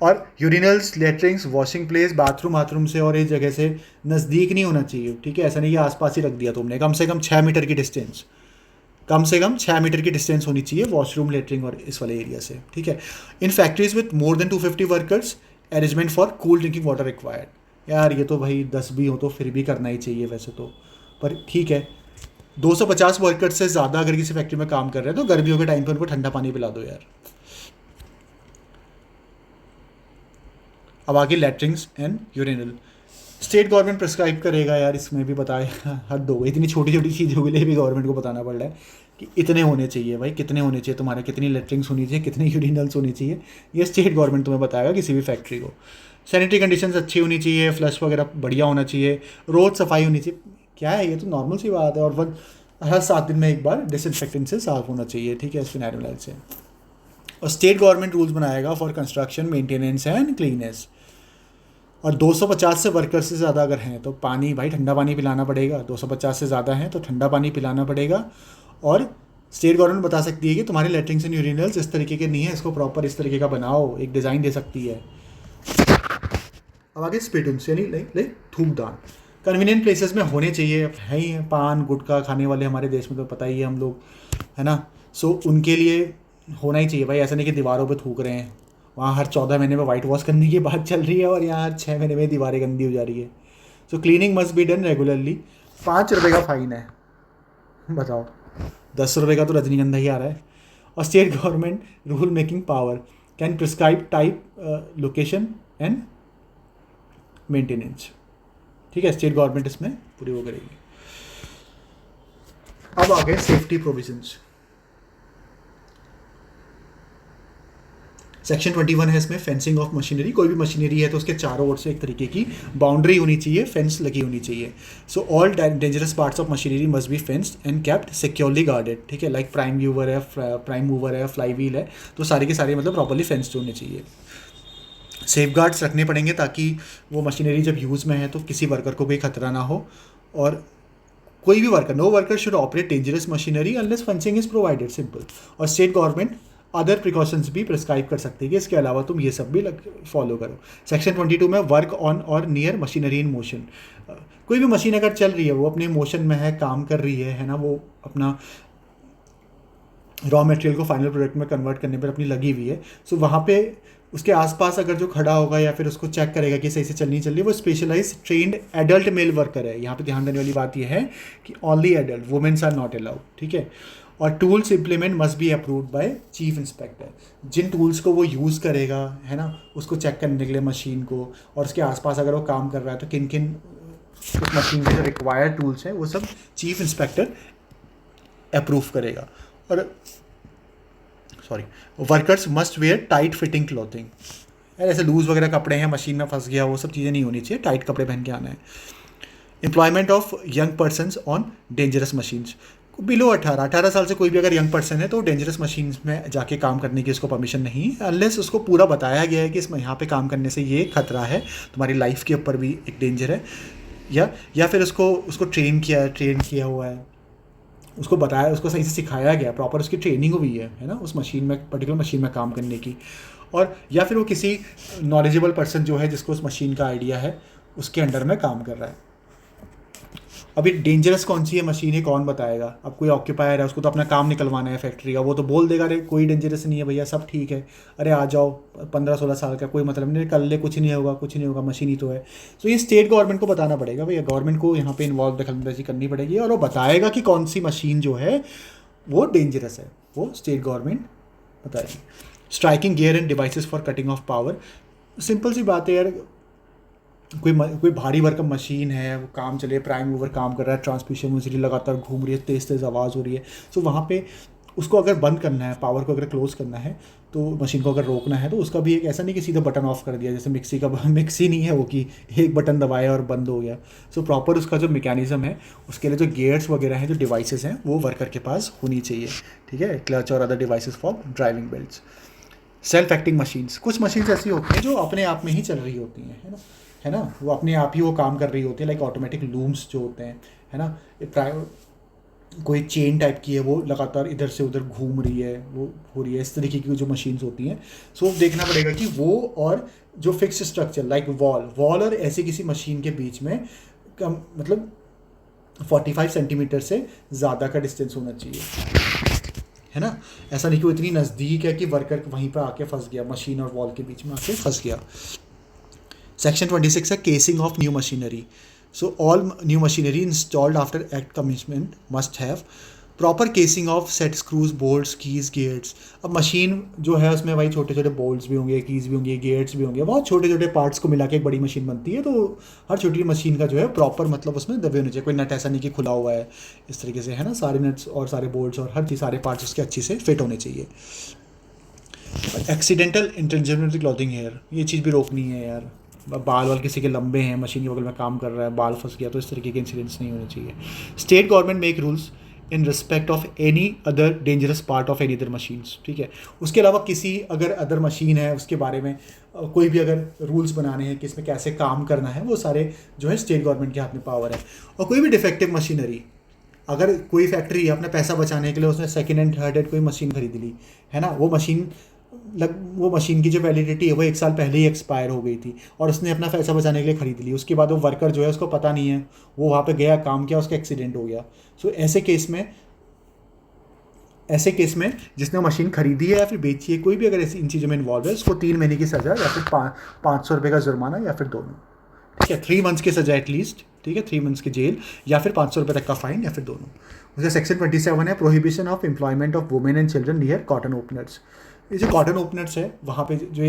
और यूरिनल्स, लेटरिंग्स, वॉशिंग प्लेस, बाथरूम से और इस जगह से नज़दीक नहीं होना चाहिए, ठीक है, ऐसा नहीं कि आसपास ही रख दिया तुमने, कम से कम 6 मीटर की डिस्टेंस, कम से कम 6 मीटर की डिस्टेंस होनी चाहिए वॉशरूम, लेटरिंग और इस वाले एरिया से, ठीक है। In factories with more than 250 workers, arrangement for cool drinking water required. यार ये तो भाई 10 भी हो तो फिर भी करना ही चाहिए वैसे तो, पर ठीक है, 250 वर्कर्स से ज़्यादा अगर किसी फैक्ट्री में काम कर रहे हैं तो गर्मियों के टाइम पर उनको ठंडा पानी पिला दो यार। अब आगे लेटरिंग्स and urinal, state government prescribe करेगा यार, इसमें भी बताए हद हो गई, इतनी छोटी छोटी चीज़ों के लिए भी गवर्नमेंट को बताना पड़ रहा है कि इतने होने चाहिए भाई, कितने होने चाहिए तुम्हारे, कितनी लेटरिंग्स होनी चाहिए, कितने यूरिनल्स होनी चाहिए, ये स्टेट गवर्नमेंट तुम्हें बताएगा किसी भी फैक्ट्री को। सैनिटरी कंडीशंस अच्छी होनी चाहिए, फ्लश वगैरह बढ़िया होना चाहिए, रोड सफाई होनी चाहिए, क्या है ये तो नॉर्मल सी बात है, और हर 7 दिन में एक बार डिसइंफेक्टेंट से साफ होना चाहिए, ठीक है, फिनाइल से। और स्टेट गवर्नमेंट रूल्स बनाएगा for construction, maintenance and cleanness. और 250 से वर्कर से ज़्यादा अगर हैं तो पानी भाई ठंडा पानी पिलाना पड़ेगा, 250 से ज़्यादा हैं तो ठंडा पानी पिलाना पड़ेगा। और स्टेट गवर्नमेंट बता सकती है कि तुम्हारे लेटरिंग्स एंड यूरिनल्स इस तरीके के नहीं है, इसको प्रॉपर इस तरीके का बनाओ, एक डिज़ाइन दे सकती है। अब आगे स्पिटुन्स यानी लाइक थूकदान, कन्वीनियंट प्लेसेस में होने चाहिए, है ही, पान गुटखा खाने वाले हमारे देश में तो पता ही है हम लोग, है ना, सो उनके लिए होना ही चाहिए भाई, ऐसा नहीं कि दीवारों पे थूक रहे हैं, वहाँ हर 14 महीने में वाइट वॉश करने की बात चल रही है और यहाँ हर 6 महीने में दीवारें गंदी हो जा रही है। So cleaning must be done regularly. 5 रुपये का फाइन है, बताओ, 10 रुपये का तो रजनीगंधा ही आ रहा है। और state government rule making power can prescribe type, location and maintenance, ठीक है, स्टेट गवर्नमेंट इसमें पूरी वो करेगी। अब आ गए सेफ्टी प्रोविजंस। सेक्शन 21 है इसमें, फेंसिंग ऑफ मशीनरी, कोई भी मशीनरी है तो उसके चारों ओर से एक तरीके की बाउंड्री होनी चाहिए, फेंस लगी होनी चाहिए। So all dangerous parts of machinery must be fenced and kept securely guarded, ठीक है, लाइक प्राइम मूवर है, फ्लाई व्हील है, तो सारे के सारे मतलब प्रॉपर्ली फेंस्ड होने चाहिए। सेफ गार्ड्स रखने पड़ेंगे ताकि वो मशीनरी जब यूज़ में है तो किसी वर्कर को कोई खतरा ना हो, और कोई भी worker, no worker should operate dangerous machinery unless fencing is provided, simple. और स्टेट गवर्नमेंट अदर प्रिकॉशंस भी प्रिस्क्राइब कर सकते हैं कि इसके अलावा तुम ये सब भी फॉलो करो। सेक्शन 22 में वर्क ऑन और नियर मशीनरी इन मोशन, कोई भी मशीन अगर चल रही है, वो अपने मोशन में है, काम कर रही है ना, वो अपना रॉ मटेरियल को फाइनल प्रोडक्ट में कन्वर्ट करने पर अपनी लगी हुई है, सो वहाँ पे उसके आसपास अगर जो खड़ा होगा या फिर उसको चेक करेगा कि सही से चलनी चल रही है, वो specialised trained adult male worker है। यहाँ पे ध्यान देने वाली बात यह है कि only adult, women are not allowed, ठीक है। और tools implement must be approved by chief inspector, जिन टूल्स को वो यूज़ करेगा, है ना, उसको चेक करने के लिए मशीन को, और उसके आसपास अगर वो काम कर रहा है तो किन किन उस मशीन के जो रिक्वायर्ड टूल्स हैं वो सब चीफ इंस्पेक्टर अप्रूव करेगा। और workers must where tight fitting clothing, यार ऐसे लूज़ वगैरह कपड़े हैं, मशीन में फंस गया, वो सब चीज़ें नहीं होनी चाहिए, टाइट कपड़े पहन के आना है। Employment of young persons on dangerous machines, below 18 साल से कोई भी अगर यंग पर्सन है तो डेंजरस मशीन्स में जाके काम करने की उसको परमिशन नहीं, अनलेस उसको पूरा बताया गया है कि इसमें यहाँ पे काम करने से ये खतरा है, तुम्हारी लाइफ के ऊपर भी एक डेंजर है, या फिर उसको ट्रेन किया हुआ है, उसको बताया, उसको सही से सिखाया गया, प्रॉपर उसकी ट्रेनिंग हुई है ना, उस मशीन में, पर्टिकुलर मशीन में काम करने की। और या फिर वो किसी नॉलेजेबल पर्सन जो है जिसको उस मशीन का आइडिया है उसके अंडर में काम कर रहा है। अभी डेंजरस कौन सी है मशीन है कौन बताएगा? अब कोई ऑक्यूपायर है, उसको तो अपना काम निकलवाना है फैक्ट्री का, वो तो बोल देगा अरे कोई डेंजरस नहीं है भैया, सब ठीक है, अरे आ जाओ, 15-16 साल का कोई मतलब नहीं, कर ले, कुछ नहीं होगा, कुछ नहीं होगा, मशीन ही तो है। तो ये स्टेट गवर्नमेंट को बताना पड़ेगा भैया, गवर्नमेंट को यहाँ पे इन्वॉल्व दखलंदाजी करनी पड़ेगी, और वो बताएगा कि कौन सी मशीन जो है वो डेंजरस है, वो स्टेट गवर्नमेंट बताएगी। Striking gear and devices for cutting off power, simple सी बात है यार, कोई भारी भरकम मशीन है, वो काम चले, प्राइम मूवर काम कर रहा है, ट्रांसमिशन मशीन लगातार घूम रही है, तेज़ तेज़ आवाज़ हो रही है, तो वहाँ पे उसको अगर बंद करना है, पावर को अगर क्लोज करना है, तो मशीन को अगर रोकना है, तो उसका भी एक ऐसा नहीं कि सीधा बटन ऑफ कर दिया, जैसे मिक्सी का मिक्सी नहीं है वो कि एक बटन दबाया और बंद हो गया। सो प्रॉपर उसका जो मैकेनिज्म है, उसके लिए जो गियर्स वगैरह हैं, जो डिवाइसेस हैं, वो वर्कर के पास होनी चाहिए, ठीक है, क्लच और other devices for driving belts. Self acting machines, कुछ मशीन्स ऐसी होती हैं जो अपने आप में ही चल रही होती हैं, है ना, वो अपने आप ही वो काम कर रही होती है, लाइक ऑटोमेटिक लूम्स जो होते हैं, है ना, कोई चेन टाइप की है, वो लगातार इधर से उधर घूम रही है, वो हो रही है, इस तरीके की जो मशीन्स होती हैं। सो देखना पड़ेगा कि वो और जो फिक्स स्ट्रक्चर लाइक वॉल और ऐसी किसी मशीन के बीच में कम मतलब 45 सेंटीमीटर से ज़्यादा का डिस्टेंस होना चाहिए, है ना, ऐसा नहीं कि वो इतनी नज़दीक है कि वर्कर वहीं पर आके फंस गया, मशीन और वॉल के बीच में आके फंस गया। सेक्शन 26 है casing of new machinery. So all new machinery installed after act commitment must have proper casing of set screws, bolts, keys, gates. अब मशीन जो है उसमें भाई छोटे छोटे बोल्ट्स भी होंगे, कीज़ भी होंगे, गेट्स भी होंगे, बहुत छोटे छोटे पार्ट्स को मिला के एक बड़ी मशीन बनती है। तो हर छोटी मशीन का जो है प्रॉपर मतलब उसमें दबे होने चाहिए, कोई नट ऐसा नहीं कि खुला हुआ है इस तरीके से, है ना, सारे नट्स और सारे बोल्ट्स और हर चीज़, सारे पार्ट्स उसके अच्छे से फिट होने चाहिए। एक्सीडेंटल इंटेंजिबल क्लॉथिंग हेयर, ये चीज़ भी रोकनी है यार, बाल वाल किसी के लंबे हैं, मशीन के बगल में काम कर रहा है, बाल फंस गया, तो इस तरीके के इंसिडेंट्स नहीं होने चाहिए। State government make rules in respect of any other dangerous part of any other machines, ठीक है, उसके अलावा किसी अगर अदर मशीन है उसके बारे में कोई भी अगर रूल्स बनाने हैं कि इसमें कैसे काम करना है, वो सारे जो है स्टेट गवर्नमेंट के हाथ में पावर है। और कोई भी डिफेक्टिव मशीनरी, अगर कोई फैक्ट्री अपना पैसा बचाने के लिए उसने सेकेंड हैंड थर्ड हैंड कोई मशीन खरीद ली, है ना, वो मशीन की जो वैलिडिटी है वो 1 साल पहले ही एक्सपायर हो गई थी और उसने अपना पैसा बचाने के लिए ख़रीद ली, उसके बाद वो वर्कर जो है उसको पता नहीं है, वो वहाँ पे गया, काम किया, उसका एक्सीडेंट हो गया। सो ऐसे केस में जिसने मशीन खरीदी है या फिर बेची है, कोई भी अगर ऐसी इन चीज़ों में इन्वॉल्व है, उसको 3 महीने की सज़ा या फिर 500 रुपये का जुर्माना या फिर दोनों, ठीक है, 3 मंथ्स की सज़ा एटलीस्ट, ठीक है, 3 मंथ्स की जेल या फिर 500 रुपये तक का फाइन या फिर दोनों। उसका सेक्शन 27 है prohibition of employment of women and children near cotton openers. ये जो कॉटन ओपनर्स है वहाँ पे जो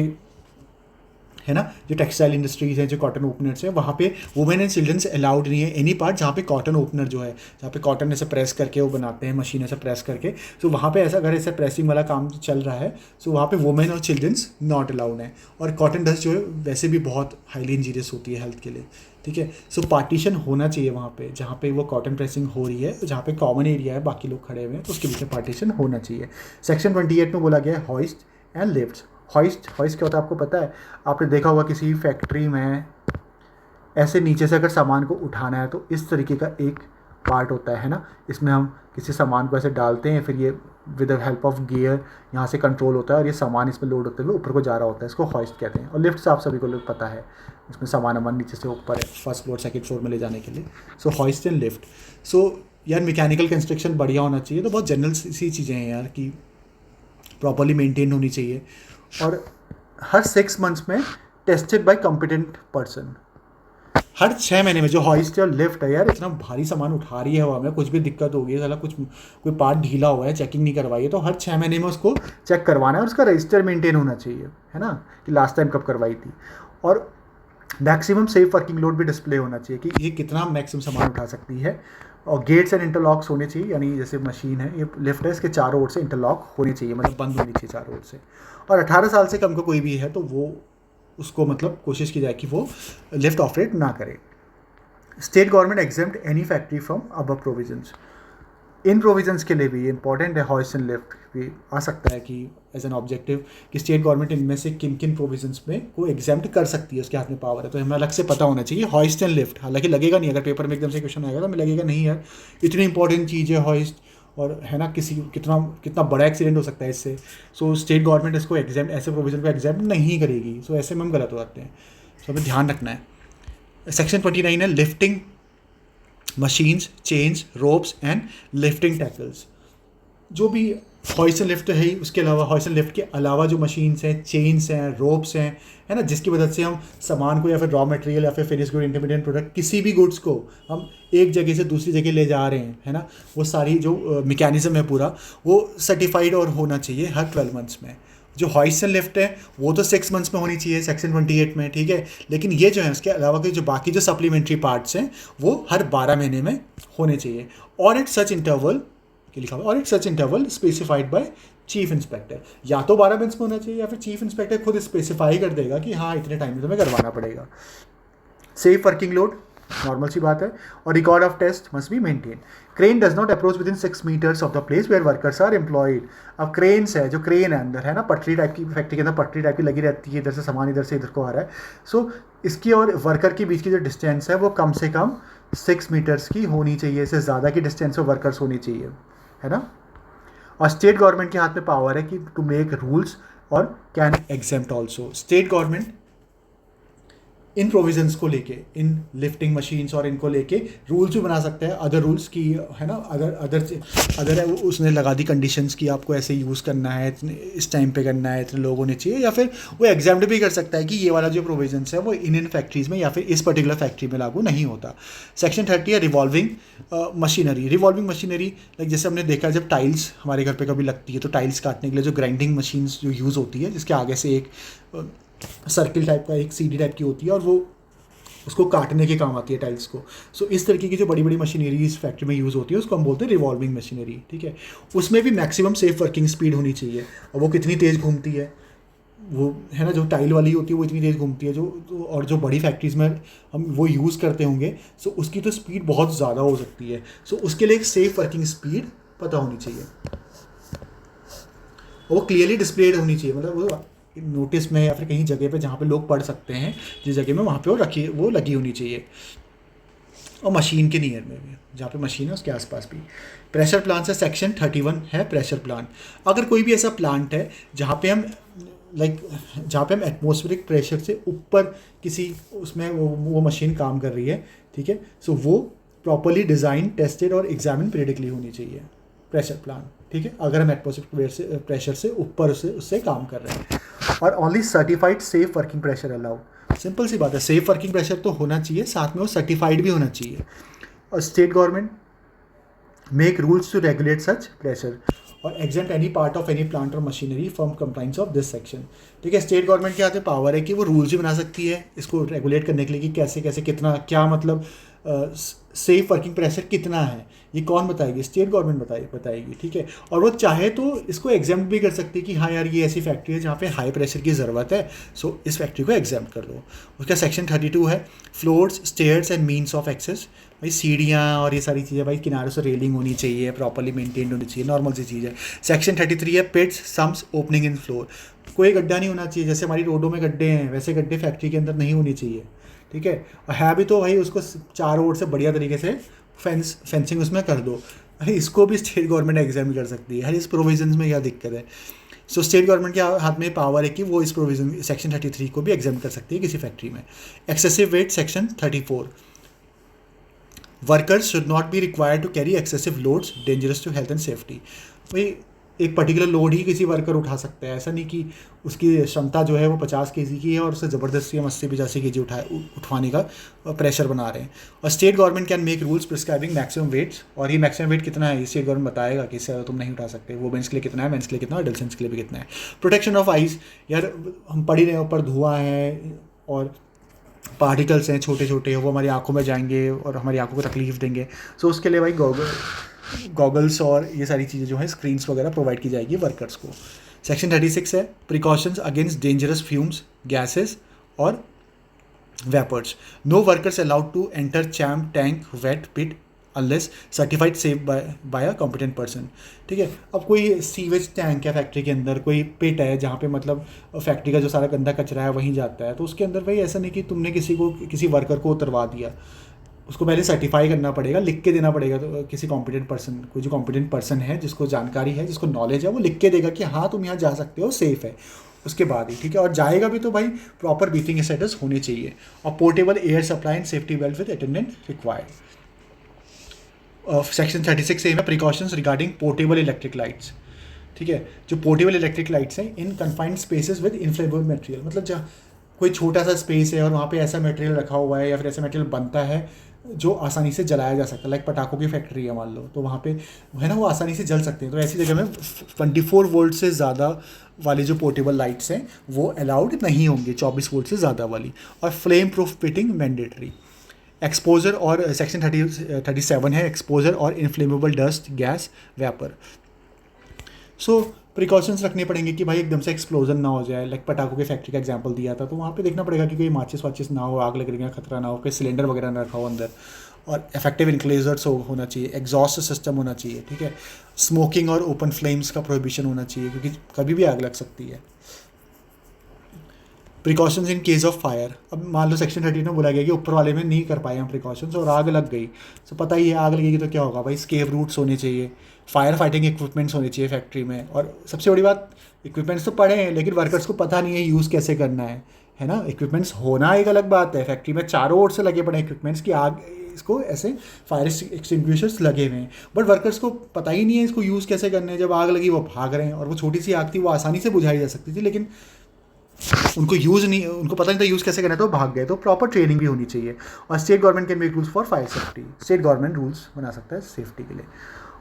है ना, जो टेक्सटाइल इंडस्ट्रीज़ हैं, जो कॉटन ओपनर्स हैं, वहाँ पे वुमेन एंड चिल्ड्रंस अलाउड नहीं है एनी पार्ट जहाँ पे कॉटन ओपनर जो है, जहाँ पे कॉटन ऐसे प्रेस करके वो बनाते हैं, मशीन ऐसे प्रेस करके, सो वहाँ पे ऐसा अगर ऐसा प्रेसिंग वाला काम चल रहा है, सो वहाँ पे वुमेन और चिल्ड्रंस नॉट अलाउड है। और कॉटन डस्ट जो है वैसे भी बहुत हाईली इंजीरियस होती है हेल्थ के लिए, ठीक है। सो पार्टीशन होना चाहिए वहाँ पे जहाँ पे वो कॉटन प्रेसिंग हो रही है, जहाँ पे कॉमन एरिया है, बाकी लोग खड़े हुए हैं, तो उसके बीच में पार्टीशन होना चाहिए। सेक्शन 28 में बोला गया है हॉइस्ट एंड लिफ्ट्स। हॉइस्ट क्या होता है आपको पता है? आपने देखा होगा किसी फैक्ट्री में ऐसे नीचे से अगर सामान को उठाना है तो इस तरीके का एक पार्ट होता है ना, इसमें हम किसी सामान को ऐसे डालते हैं, फिर ये with the help of gear यहाँ से कंट्रोल होता है और ये सामान इसमें लोड होते हुए ऊपर को जा रहा होता है, इसको हॉइस्ट कहते हैं। और लिफ्ट आप सभी को लोग पता है, इसमें सामान नीचे से ऊपर है, फर्स्ट फ्लोर सेकंड फ्लोर में ले जाने के लिए। सो हॉइस्ट एंड लिफ्ट। सो यार मैकेनिकल कंस्ट्रक्शन बढ़िया होना चाहिए, तो बहुत जनरल सी चीज़ें हैं यार कि प्रॉपरली मेंटेन होनी चाहिए, और हर 6 मंथ्स में टेस्टेड बाय कॉम्पिटेंट पर्सन। हर 6 महीने में जो हॉइस्ट और लिफ्ट है यार, इतना भारी सामान उठा रही है हवा में, कुछ भी दिक्कत हो गई है, साला कोई पार्ट ढीला हुआ है, चेकिंग नहीं करवाई है, तो हर 6 महीने में उसको चेक करवाना है और उसका रजिस्टर मेंटेन होना चाहिए, है ना, कि लास्ट टाइम कब करवाई थी। और मैक्सिमम सेफ वर्किंग लोड भी डिस्प्ले होना चाहिए कि ये कितना मैक्सिमम सामान उठा सकती है। और गेट्स एंड इंटरलॉक्स होने चाहिए, यानी जैसे मशीन है, ये लिफ्ट है, इसके चारों ओर से इंटरलॉक होने चाहिए, मतलब बंद होनी चाहिए चारों ओर से। और 18 साल से कम का कोई भी है तो वो उसको मतलब कोशिश की जाए कि वो लिफ्ट ऑपरेट ना करे। State government exempt any factory from above provisions. In provisions के लिए भी इंपॉर्टेंट है, हॉइस्ट एंड लिफ्ट भी आ सकता है कि एज एन ऑब्जेक्टिव कि स्टेट गवर्नमेंट इनमें से किन किन प्रोविजंस में को एग्जाम्प्ट कर सकती है, उसके हाथ में पावर है, तो हमें अलग से पता होना चाहिए हॉइस्ट एंड लिफ्ट। हालांकि लगेगा नहीं, अगर पेपर में एकदम से क्वेश्चन आएगा तो हमें लगेगा नहीं यार इतनी इंपॉर्टेंट चीज़ है हॉइस्ट, और है ना, कितना बड़ा एक्सीडेंट हो सकता है इससे। सो स्टेट गवर्नमेंट इसको एग्जाम ऐसे प्रोविजन को एग्जाम नहीं करेगी, सो ऐसे में हम गलत हो जाते हैं, सो हमें ध्यान रखना है। सेक्शन 29 है lifting machines, chains, ropes and lifting tackles. जो भी हॉइसन लिफ्ट है, उसके अलावा हॉइसन लिफ्ट के अलावा जो मशीन्स हैं, चेन्स हैं, रोप्स हैं, है ना, जिसकी मदद से हम सामान को या फिर रॉ मटेरियल या फिर फिनिश गुड, इंटरमीडिएट प्रोडक्ट, किसी भी गुड्स को हम एक जगह से दूसरी जगह ले जा रहे हैं, है ना, वो सारी जो मैकेनिज्म है पूरा, वो सर्टिफाइड और होना चाहिए हर 12 मंथ्स में। जो हॉइसन लिफ्ट है वो तो 6 मंथ्स में होनी चाहिए सेक्शन 28 में, ठीक है, लेकिन ये जो है उसके अलावा के जो बाकी जो सप्लीमेंट्री पार्ट्स हैं वो हर 12 महीने में होने चाहिए। और एट सच इंटरवल के लिखा हुआ, और at such interval specified by chief inspector. या तो 12 मंथ्स में होना चाहिए या फिर चीफ इंस्पेक्टर खुद स्पेसिफाई कर देगा कि हाँ इतने टाइम में तुम्हें करवाना पड़ेगा। सेफ वर्किंग लोड, नॉर्मल सी बात है। और record of test must be maintain. Crane does not approach within 6 metres of the place where workers are employed. अब क्रेन्स है, जो क्रेन है अंदर, है ना, पटरी टाइप की, फैक्ट्री के अंदर पटरी टाइप की लगी रहती है, इधर से सामान इधर से इधर को आ रहा है। सो इसकी और वर्कर के बीच की जो डिस्टेंस है वो कम से कम 6 मीटर्स की होनी चाहिए, इससे ज़्यादा की डिस्टेंस ऑफ वर्कर्स होनी चाहिए, है ना। और स्टेट गवर्नमेंट के हाथ में पावर है कि टू मेक रूल्स और can exempt also. State government in provisions को लेके, इन लिफ्टिंग मशीन्स और इनको लेके रूल्स भी बना सकते हैं, अदर रूल्स की, है ना, अगर उसने लगा दी कंडीशंस की आपको ऐसे यूज़ करना है, इस टाइम पे करना है, इतने लोग होने चाहिए, या फिर वो एग्जाम्प्ट भी कर सकता है कि ये वाला जो प्रोविजंस है वो इन फैक्ट्रीज़ में या फिर इस पर्टिकुलर फैक्ट्री में लागू नहीं होता। सेक्शन 30 है revolving machinery. Revolving machinery like जैसे हमने देखा जब टाइल्स हमारे घर पे कभी लगती है तो टाइल्स काटने के लिए जो ग्राइंडिंग मशीन्स जो यूज़ होती है, जिसके आगे से एक सर्किल टाइप का एक सीडी टाइप की होती है और वो उसको काटने के काम आती है टाइल्स को। सो इस तरीके की जो बड़ी बड़ी मशीनरी इस फैक्ट्री में यूज़ होती है उसको हम बोलते हैं रिवॉल्विंग मशीनरी, ठीक है। उसमें भी मैक्सिमम सेफ वर्किंग स्पीड होनी चाहिए। और वो कितनी तेज़ घूमती है वो, है ना, जो टाइल वाली होती है वो इतनी तेज़ घूमती है और जो बड़ी फैक्ट्रीज़ में हम वो यूज़ करते होंगे, सो उसकी तो स्पीड बहुत ज़्यादा हो सकती है। सो उसके लिए एक सेफ वर्किंग स्पीड पता होनी चाहिए और वो क्लियरली डिस्प्लेड होनी चाहिए, मतलब वो नोटिस में या फिर कहीं जगह पे जहाँ पे लोग पढ़ सकते हैं, जिस जगह में वहाँ पे वो लगी होनी चाहिए। और मशीन के नियर में भी, जहाँ पे मशीन है उसके आसपास भी। प्रेशर प्लांट से सेक्शन 31 है प्रेशर प्लांट। अगर कोई भी ऐसा प्लांट है जहाँ पे हम जहाँ पे हम एटमॉस्फेरिक प्रेशर से ऊपर किसी उसमें वो मशीन काम कर रही है, ठीक है, सो वो प्रॉपरली डिज़ाइन, टेस्टेड और एग्जामिन पीरियडिकली होनी चाहिए प्रेशर प्लांट, ठीक है, अगर हम एटमॉस्फेरिक प्रेशर से ऊपर उससे काम कर रहे हैं। और only certified safe working pressure allowed. Simple सी बात है, सेफ वर्किंग प्रेशर तो होना चाहिए, साथ में वो सर्टिफाइड भी होना चाहिए। और state government make rules to regulate such pressure और exempt any part of any plant और machinery from compliance of this section, ठीक है। स्टेट गवर्नमेंट के हाथ में पावर है कि वो रूल्स भी बना सकती है इसको रेगुलेट करने के लिए कि कैसे कैसे कितना क्या, मतलब सेफ वर्किंग प्रेशर कितना है, ये कौन बताएगी? स्टेट गवर्नमेंट बताएगी, ठीक है। और वो चाहे तो इसको एग्जाम्प्ट भी कर सकती है कि हाँ यार ये ऐसी फैक्ट्री है जहाँ पे हाई प्रेशर की ज़रूरत है, सो इस फैक्ट्री को एग्जाम्प्ट कर दो। उसका सेक्शन 32 है floors, stairs and means of access. भाई सीढ़ियाँ और ये सारी चीज़ें, भाई किनारों से रेलिंग होनी चाहिए, प्रॉपरली मेंटेन होनी चाहिए, नॉर्मल सी चीज़ है। सेक्शन 33 है पिट्स, सम्स, ओपनिंग इन फ्लोर। कोई गड्ढा नहीं होना चाहिए, जैसे हमारी रोडों में गड्ढे हैं वैसे गड्ढे फैक्ट्री के अंदर नहीं होनी चाहिए, ठीक है। और है भी तो भाई उसको चारों ओर से बढ़िया तरीके से फेंसिंग उसमें कर दो। अरे इसको भी स्टेट गवर्नमेंट एग्जाम कर सकती है, हर इस प्रोविजंस में क्या दिक्कत है? सो स्टेट गवर्नमेंट के हाथ में पावर है कि वो इस प्रोविजन सेक्शन 33 को भी एग्जाम कर सकती है किसी फैक्ट्री में। Excessive weight section 34, workers should not be required to carry excessive loads dangerous to health and safety. भाई एक पर्टिकुलर लोड ही किसी वर्कर उठा सकता है, ऐसा नहीं कि उसकी क्षमता जो है वो 50 केजी की है और उसे ज़बरदस्ती हम 80-85 केजी उठवाने का प्रेशर बना रहे हैं। और state government can make rules prescribing maximum weights, और ये मैक्सिमम वेट कितना है स्टेट गवर्नमेंट बताएगा कि इससे तुम नहीं उठा सकते, वो मेंस के लिए कितना है, मेंस के लिए कितना है, एडल्ट्स के लिए भी कितना है। प्रोटेक्शन ऑफ आइज, यार हम पढ़ ही रहे हैं ऊपर धुआं है और पार्टिकल्स हैं छोटे छोटे, वो हमारी आंखों में जाएंगे और हमारी आंखों को तकलीफ देंगे। सो उसके लिए भाई गॉगल्स और ये सारी चीज़ें जो है स्क्रीन्स वगैरह प्रोवाइड की जाएगी वर्कर्स को। सेक्शन 36 है precautions against dangerous fumes, gases और vapours. No workers allowed to enter chamber, tank, vat pit unless certified safe by a competent person, ठीक है। अब कोई सीवेज टैंक है फैक्ट्री के अंदर, कोई पिट है जहाँ पे मतलब फैक्ट्री का जो सारा गंदा कचरा है वहीं जाता है, तो उसके अंदर भाई ऐसा नहीं कि तुमने किसी वर्कर को उतरवा दिया, उसको पहले सर्टिफाई करना पड़ेगा, लिख के देना पड़ेगा। तो किसी कॉम्पिटेंट पर्सन, कोई जो कॉम्पिटेंट पर्सन है जिसको जानकारी है, जिसको नॉलेज है, वो लिख के देगा कि हाँ तुम यहाँ जा सकते हो, सेफ़ है, उसके बाद ही, ठीक है। और जाएगा भी तो भाई प्रॉपर ब्रीथिंग स्टेटस होने चाहिए। और portable air supply and safety belt with attendant required. Section 36A में precautions regarding portable electric lights, ठीक है। जो पोर्टेबल इलेक्ट्रिक लाइट्स हैं in confined spaces with inflammable material, मतलब जहाँ कोई छोटा सा स्पेस है और वहाँ पे ऐसा मटेरियल रखा हुआ है या फिर ऐसा मटेरियल बनता है जो आसानी से जलाया जा सकता है, लाइक पटाखों की फैक्ट्री है मान लो, तो वहाँ पे है ना वो आसानी से जल सकते हैं। तो ऐसी जगह में 24 वोल्ट से ज़्यादा वाली जो पोर्टेबल लाइट्स हैं वो अलाउड नहीं होंगे, 24 वोल्ट से ज़्यादा वाली। और flame proof fitting mandatory. Exposure और सेक्शन 37 है, एक्सपोजर और इनफ्लेमेबल डस्ट गैस वेपर। सो प्रिकॉशंस रखने पड़ेंगे कि भाई एकदम से एक्सप्लोजन ना हो जाए, लाइक पटाखों के फैक्ट्री का एग्जांपल दिया था, तो वहाँ पे देखना पड़ेगा कि कोई माचिस वाचिस ना हो, आग लगने का खतरा ना हो, कोई सिलेंडर वगैरह ना रखा हो अंदर, और इफेक्टिव इनक्लेजर्स होना चाहिए, एग्जॉस्ट सिस्टम होना चाहिए, ठीक है। स्मोकिंग और ओपन फ्लेम्स का प्रोहिबिशन होना चाहिए क्योंकि कभी भी आग लग सकती है। Precautions in case of fire, अब मान लो सेक्शन 30 में बोला गया कि ऊपर वाले में नहीं कर पाए हम प्रिकॉशंस और आग लग गई, तो पता ही है आग लगेगी तो क्या होगा भाई, स्केप रूट्स होने चाहिए, फायर फाइटिंग इक्विपमेंट्स होने चाहिए फैक्ट्री में। और सबसे बड़ी बात, इक्विपमेंट्स तो पड़े हैं लेकिन वर्कर्स को पता नहीं है यूज़ कैसे करना है ना। इक्विपमेंट्स होना एक अलग बात है, फैक्ट्री में चारों ओर से लगे पड़े इक्विपमेंट्स की आग इसको ऐसे फायर एक्सटिंग्विशर्स लगे हुए हैं, बट वर्कर्स को पता ही नहीं है इसको यूज़ कैसे करना है। जब आग लगी वो भाग रहे हैं, और वो छोटी सी आग थी वो आसानी से बुझाई जा सकती थी, लेकिन उनको पता नहीं था यूज़ कैसे करना है तो भाग गए। तो प्रॉपर ट्रेनिंग भी होनी चाहिए। और state government can make rules for fire safety, state government rules बना सकता है सेफ्टी के लिए।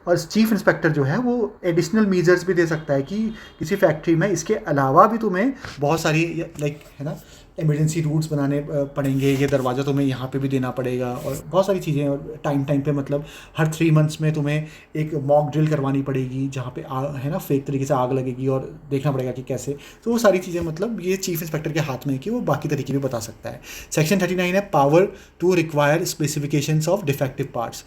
और चीफ इंस्पेक्टर जो है वो एडिशनल मेजर्स भी दे सकता है कि किसी फैक्ट्री में इसके अलावा भी तुम्हें बहुत सारी लाइक है ना इमरजेंसी रूट्स बनाने पड़ेंगे, ये दरवाज़ा तुम्हें यहाँ पे भी देना पड़ेगा, और बहुत सारी चीज़ें। और टाइम पे मतलब हर 3 मंथ्स में तुम्हें एक मॉक ड्रिल करवानी पड़ेगी जहाँ पे आग है ना फेक तरीके से आग लगेगी और देखना पड़ेगा कि कैसे। तो वो सारी चीज़ें मतलब ये चीफ इंस्पेक्टर के हाथ में है कि वो बाकी तरीके भी बता सकता है। सेक्शन 39 है power to require specifications of defective parts.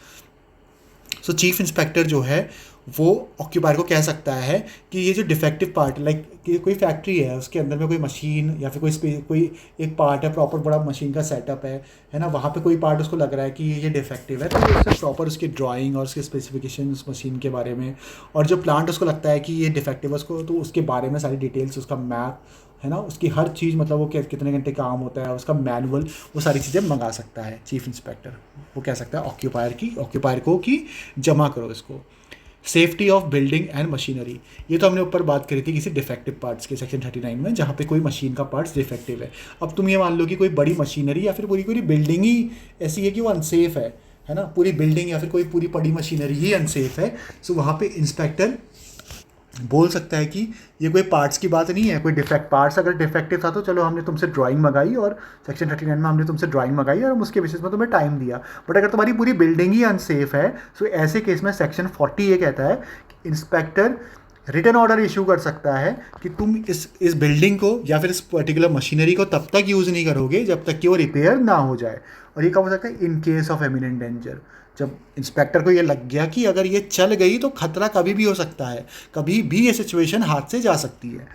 So chief inspector जो है वो ऑक्यूपायर को कह सकता है कि ये जो डिफेक्टिव पार्ट, लाइक कि कोई फैक्ट्री है उसके अंदर में कोई मशीन या फिर कोई एक पार्ट है, प्रॉपर बड़ा मशीन का सेटअप है ना, वहाँ पे कोई पार्ट उसको लग रहा है कि ये डिफेक्टिव है, तो उससे प्रॉपर उसकी ड्राइंग और उसके स्पेसिफिकेशन उस मशीन के बारे में, और जो प्लांट उसको लगता है कि ये डिफेक्टिव है उसको, तो उसके बारे में सारी डिटेल्स, उसका मैप है ना, उसकी हर चीज़, मतलब वो कितने घंटे काम होता है, उसका मैनुअल, वो सारी चीज़ें मंगा सकता है चीफ इंस्पेक्टर। वो कह सकता है ऑक्यूपायर को कि जमा करो इसको। Safety of building and machinery, ये तो हमने ऊपर बात करी थी किसी डिफेक्टिव पार्ट्स के सेक्शन 39 में, जहाँ पे कोई मशीन का पार्ट्स डिफेक्टिव है। अब तुम ये मान लो कि कोई बड़ी मशीनरी या फिर पूरी बिल्डिंग ही ऐसी है कि वो अनसेफ है ना, पूरी बिल्डिंग या फिर कोई पूरी बड़ी मशीनरी ही अनसेफ है, सो वहाँ पे इंस्पेक्टर बोल सकता है कि ये कोई पार्ट्स की बात नहीं है, कोई पार्ट्स अगर डिफेक्टिव था तो चलो हमने तुमसे ड्राइंग मंगाई और सेक्शन 39 में हमने तुमसे ड्राइंग मंगाई और हम उसके बेसिस में तुम्हें टाइम दिया, बट अगर तुम्हारी पूरी बिल्डिंग ही अनसेफ है तो ऐसे केस में सेक्शन 40 ये कहता है कि इंस्पेक्टर रिटन ऑर्डर इशू कर सकता है कि तुम इस बिल्डिंग को या फिर इस पर्टिकुलर मशीनरी को तब तक यूज़ नहीं करोगे जब तक कि वो रिपेयर ना हो जाए। और ये कब हो सकता है, in case of imminent danger, जब इंस्पेक्टर को ये लग गया कि अगर ये चल गई तो खतरा कभी भी हो सकता है, कभी भी ये सिचुएशन हाथ से जा सकती है।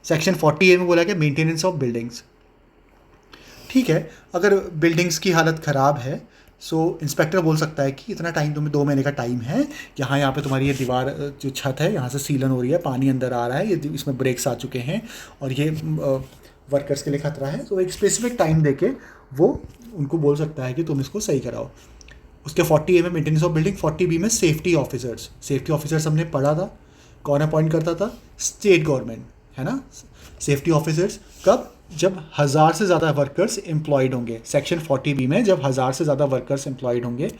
सेक्शन 40A में बोला कि मेंटेनेंस ऑफ बिल्डिंग्स, ठीक है, अगर बिल्डिंग्स की हालत ख़राब है सो इंस्पेक्टर बोल सकता है कि इतना टाइम, तुम्हें 2 महीने का टाइम है, यहाँ पे तुम्हारी ये दीवार जो छत है यहाँ से सीलन हो रही है, पानी अंदर आ रहा है, ये इसमें ब्रेक्स आ चुके हैं और ये वर्कर्स के लिए खतरा है, तो एक स्पेसिफिक टाइम देके वो उनको बोल सकता है कि तुम इसको सही कराओ। उसके 40A में मेंटेनेंस ऑफ बिल्डिंग, 40B में सेफ्टी ऑफिसर्स हमने पढ़ा था, कौन अपॉइंट करता था, स्टेट गवर्नमेंट, है ना। सेफ्टी ऑफिसर्स कब, जब 1000 से ज़्यादा वर्कर्स एम्प्लॉयड होंगे, सेक्शन 40B में जब 1000 से ज़्यादा वर्कर्स एम्प्लॉयड होंगे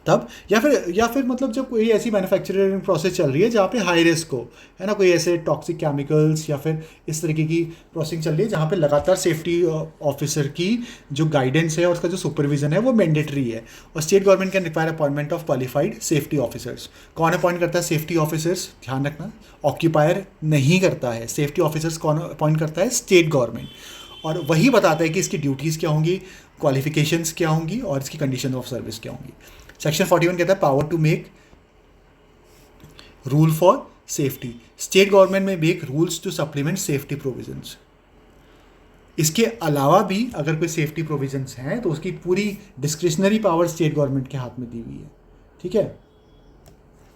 तब, या फिर मतलब जब कोई ऐसी मैन्युफैक्चरिंग प्रोसेस चल रही है जहाँ पे हाई रिस्क हो, है ना, कोई ऐसे टॉक्सिक केमिकल्स या फिर इस तरीके की प्रोसेसिंग चल रही है जहाँ पे लगातार सेफ्टी ऑफिसर की जो गाइडेंस है और उसका जो सुपरविजन है वो मैंडेटरी है। और state government can require appointment of qualified safety officers. कौन अपॉइंट करता है सेफ्टी ऑफिसर्स, ध्यान रखना, ऑक्यूपायर नहीं करता है। सेफ्टी ऑफिसर्स कौन अपॉइंट करता है, स्टेट गवर्नमेंट, और वही बताता है कि इसकी ड्यूटीज़ क्या होंगी, क्वालिफिकेशंस क्या होंगी और इसकी कंडीशन ऑफ सर्विस क्या होंगी। सेक्शन 41 कहता है power to make rule for safety, state government may make rules to supplement safety provisions. इसके अलावा भी अगर कोई सेफ्टी प्रोविजंस हैं तो उसकी पूरी डिस्क्रिशनरी पावर स्टेट गवर्नमेंट के हाथ में दी हुई है, ठीक है।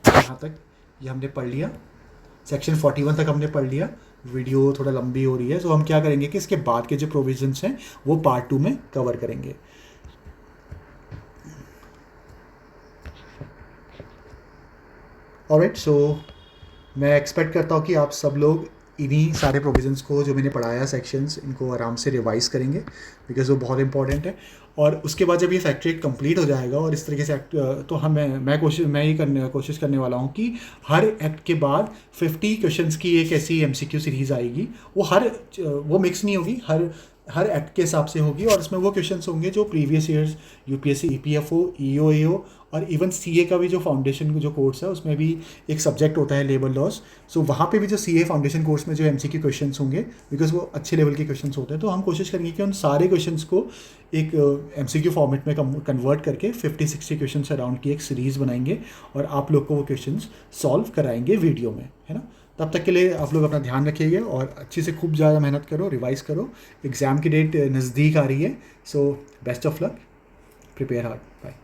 यहाँ तक ये हमने पढ़ लिया, सेक्शन 41 तक हमने पढ़ लिया। वीडियो थोड़ा लंबी हो रही है, तो हम क्या करेंगे कि इसके बाद के जो प्रोविजंस हैं वो पार्ट 2 में कवर करेंगे। ऑलराइट, सो मैं एक्सपेक्ट करता हूँ कि आप सब लोग इन्हीं सारे प्रोविजंस को जो मैंने पढ़ाया सेक्शंस, इनको आराम से रिवाइज करेंगे बिकॉज वो बहुत इंपॉर्टेंट है। और उसके बाद जब ये फैक्ट्री कंप्लीट हो जाएगा और इस तरीके से तो मैं ये कोशिश करने वाला हूँ कि हर एक्ट के बाद 50 क्वेश्चंस की एक ऐसी एमसीक्यू सीरीज़ आएगी। वो मिक्स नहीं होगी, हर एक्ट के हिसाब से होगी, और इसमें वो क्वेश्चंस होंगे जो प्रीवियस ईयर्स यूपीएससी ईपीएफओ ईओएओ और इवन सीए का भी जो फाउंडेशन जो कोर्स है उसमें भी एक सब्जेक्ट होता है लेबर लॉस। सो वहाँ पे भी जो सीए फाउंडेशन कोर्स में जो एमसीक्यू क्वेश्चंस होंगे, बिकॉज वो अच्छे लेवल के क्वेश्चंस होते हैं, तो हम कोशिश करेंगे कि उन सारे क्वेश्चंस को एक एमसीक्यू फॉर्मेट में कन्वर्ट करके 50-60 क्वेश्चन अराउंड की एक सीरीज़ बनाएंगे और आप लोग को वो क्वेश्चंस सॉल्व कराएंगे वीडियो में, है ना। तब तक के लिए आप लोग अपना ध्यान रखिएगा और अच्छे से खूब ज़्यादा मेहनत करो, रिवाइज करो। एग्ज़ाम की डेट नज़दीक आ रही है, so best of luck, prepare hard, bye.